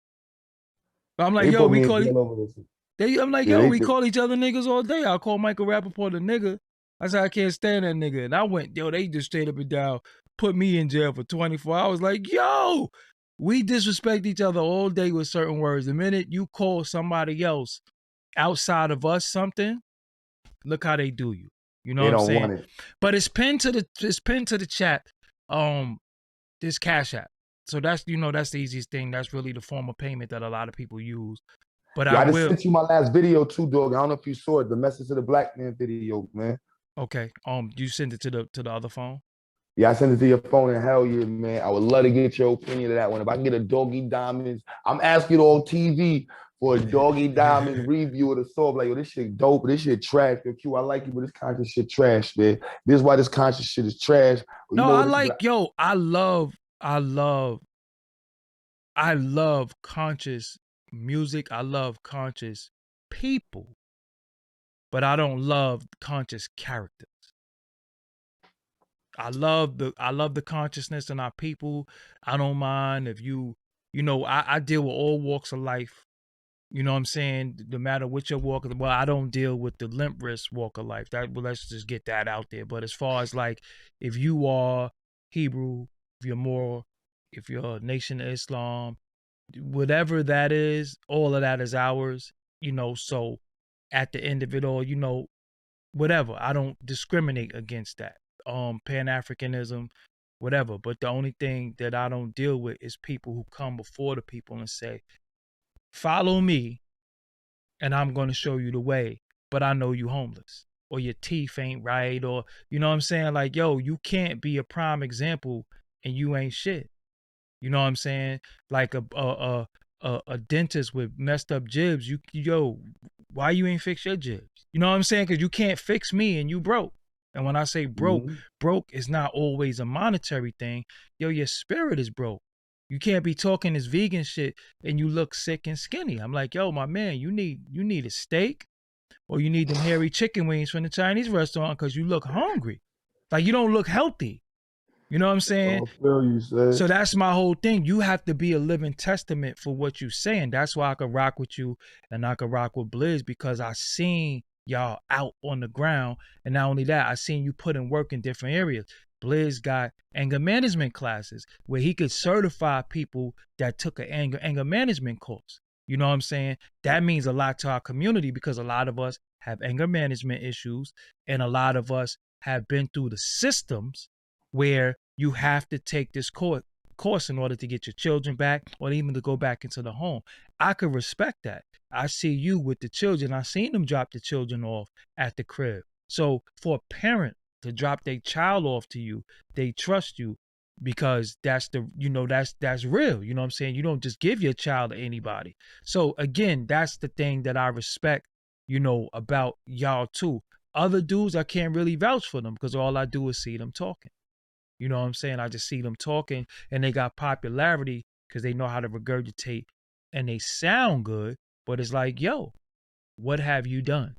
But I'm like, yo, we call I'm like, yo, we call each other niggas all day. I call Michael Rappaport a nigga. I said I can't stand that nigga, and I went, yo, they just straight up and down put me in jail for 24 hours. Like, yo, we disrespect each other all day with certain words. The minute you call somebody else outside of us something, look how they do you. You know what I'm saying? Want it. But it's pinned to the chat. This Cash App. So that's that's the easiest thing. That's really the form of payment that a lot of people use. But I just sent you my last video too, dog. I don't know if you saw it, the Message to the Black Man video, man. Okay. You sent it to the other phone? Yeah, I sent it to your phone, and hell yeah, man. I would love to get your opinion of that one. If I can get a Doggie Diamonds, I'm asking you on TV for a Doggie Diamonds review of the song. Like, yo, this shit dope, this shit trash. Yo, Q, I like you, but this conscious shit trash, man. This is why this conscious shit is trash. No, I like, yo, I love conscious music. I love conscious people, but I don't love conscious characters. I love the consciousness in our people. I don't mind if I deal with all walks of life. You know what I'm saying? No matter which your walk of, well, I don't deal with the limp wrist walk of life. Let's just get that out there. But as far as like, if you are Hebrew, if you're Moor, if you're Nation of Islam, whatever that is, all of that is ours. So at the end of it all, whatever. I don't discriminate against that. Pan-Africanism, whatever. But the only thing that I don't deal with is people who come before the people and say, follow me and I'm going to show you the way, but I know you homeless or your teeth ain't right, or you know what I'm saying? Like, yo, you can't be a prime example and you ain't shit. You know what I'm saying? Like a dentist with messed up jibs, why you ain't fix your jibs? You know what I'm saying? Because you can't fix me and you broke. And when I say broke, broke is not always a monetary thing. Yo, your spirit is broke. You can't be talking this vegan shit and you look sick and skinny. I'm like, yo, my man, you need a steak, or you need them hairy chicken wings from the Chinese restaurant because you look hungry. Like, you don't look healthy. You know what I'm saying? I feel you, sir. So that's my whole thing. You have to be a living testament for what you're saying. That's why I could rock with you and I could rock with Blizz, because I seen y'all out on the ground. And not only that, I seen you put in work in different areas. Blizz got anger management classes where he could certify people that took an anger management course. You know what I'm saying? That means a lot to our community, because a lot of us have anger management issues and a lot of us have been through the systems where you have to take this course in order to get your children back, or even to go back into the home. I could respect that. I see you with the children. I seen them drop the children off at the crib. So for a parent to drop their child off to you, they trust you, because that's that's real. You know what I'm saying? You don't just give your child to anybody. So again, that's the thing that I respect, about y'all too. Other dudes, I can't really vouch for them because all I do is see them talking. You know what I'm saying? I just see them talking and they got popularity because they know how to regurgitate and they sound good, but it's like, yo, what have you done?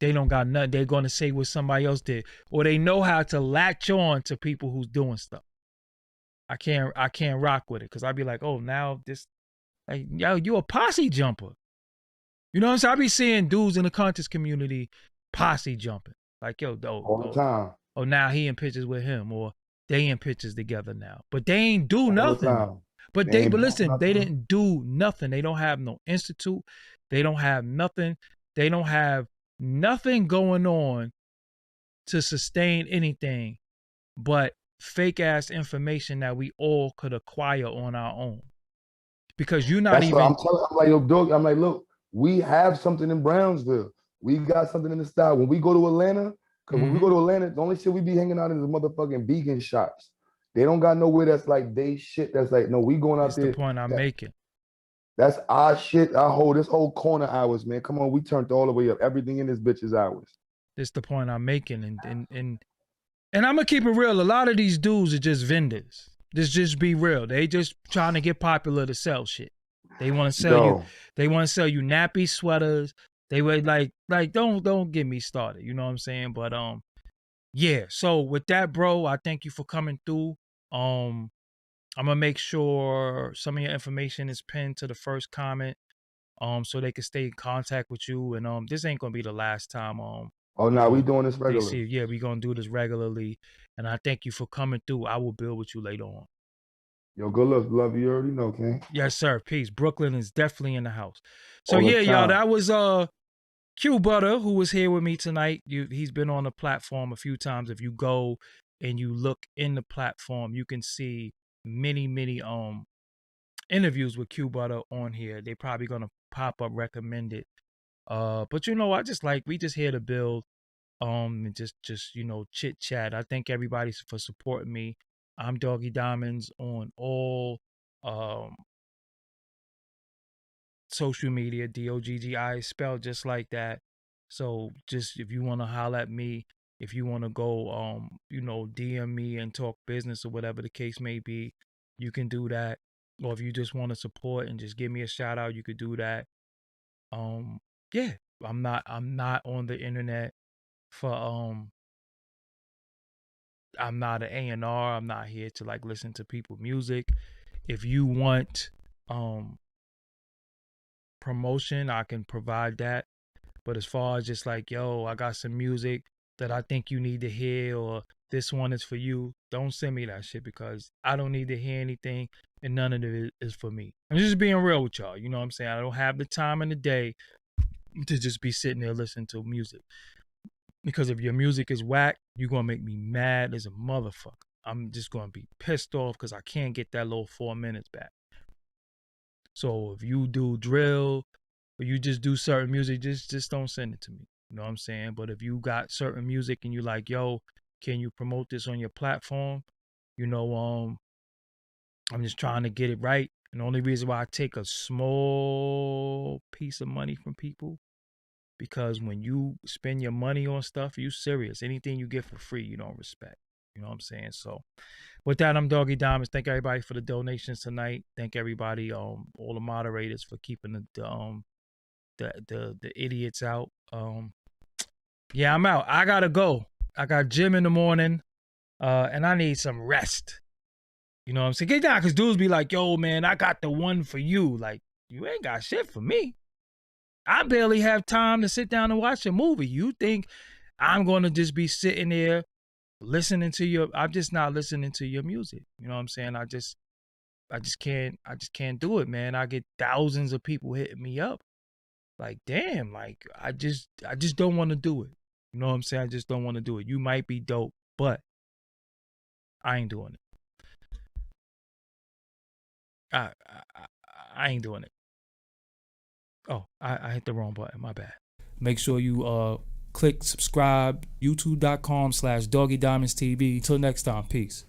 They don't got nothing. They're going to say what somebody else did, or they know how to latch on to people who's doing stuff. I can't rock with it because I'd be like, oh, now this, like, yo, you a posse jumper. You know what I'm saying? I be seeing dudes in the conscious community posse jumping. Like, yo, all the time. or now he in pictures with him, or they in pictures together now. But they ain't do All the nothing. time. But They ain't but doing listen, they nothing. didn't do nothing. They don't have no institute. They don't have nothing. They don't have nothing going on to sustain anything but fake ass information that we all could acquire on our own. Because you're not That's even. what I'm telling. I'm like, yo, dog. I'm like, look, we have something in Brownsville. We got something in the style. When we go to Atlanta, because when we go to Atlanta, the only shit we be hanging out in is motherfucking vegan shops. They don't got nowhere that's like they shit. That's like, no, we going out That's there. the point I'm making. That's our shit. This whole corner ours, man. Come on, we turned all the way up. Everything in this bitch is ours. That's the point I'm making, and I'm gonna keep it real. A lot of these dudes are just vendors. Just be real. They just trying to get popular to sell shit. They want to sell you. They want to sell you nappy sweaters. They were like don't get me started. You know what I'm saying? But yeah. So with that, bro, I thank you for coming through. I'm gonna make sure some of your information is pinned to the first comment, so they can stay in contact with you. And this ain't gonna be the last time. Oh no, we doing this regularly. Yeah, we gonna do this regularly. And I thank you for coming through. I will build with you later on. Yo, good luck, love you. Already know, King. Yes, sir. Peace. Brooklyn is definitely in the house. So All the yeah, y'all, time. that was Q Butter, who was here with me tonight. He's been on the platform a few times. If you go and you look in the platform, you can see many interviews with Q Butter on here. They probably gonna pop up recommended. But you know, we just here to build, and just chit chat. I thank everybody for supporting me. I'm Doggie Diamonds on all social media. DOGGI is spelled just like that. So just if you want to holler at me, if you want to go DM me and talk business or whatever the case may be, you can do that. Or if you just want to support and just give me a shout out, you could do that. Yeah, I'm not on the internet for I'm not an A&R. I'm not here to like listen to people's music. If you want promotion, I can provide that. But as far as just like, yo, I got some music that I think you need to hear, or this one is for you, don't send me that shit, because I don't need to hear anything and none of it is for me. I'm just being real with y'all. You know what I'm saying? I don't have the time in the day to just be sitting there listening to music. Because if your music is whack, you're going to make me mad as a motherfucker. I'm just going to be pissed off because I can't get that little 4 minutes back. So if you do drill or you just do certain music, just don't send it to me. You know what I'm saying? But if you got certain music and you're like, yo, can you promote this on your platform? I'm just trying to get it right. And the only reason why I take a small piece of money from people, because when you spend your money on stuff, you serious. Anything you get for free, you don't respect. You know what I'm saying? So with that, I'm Doggie Diamonds. Thank everybody for the donations tonight. Thank everybody, all the moderators for keeping the idiots out. Yeah, I'm out. I gotta go. I got gym in the morning, and I need some rest. You know what I'm saying? Get down, because dudes be like, yo, man, I got the one for you. Like, you ain't got shit for me. I barely have time to sit down and watch a movie. You think I'm going to just be sitting there listening to I'm just not listening to your music. You know what I'm saying? I just can't do it, man. I get thousands of people hitting me up. Like, damn, like I just don't want to do it. You know what I'm saying? I just don't want to do it. You might be dope, but I ain't doing it. I ain't doing it. Oh, I hit the wrong button. My bad. Make sure you click subscribe, youtube.com/DoggieDiamondsTV. Until next time, peace.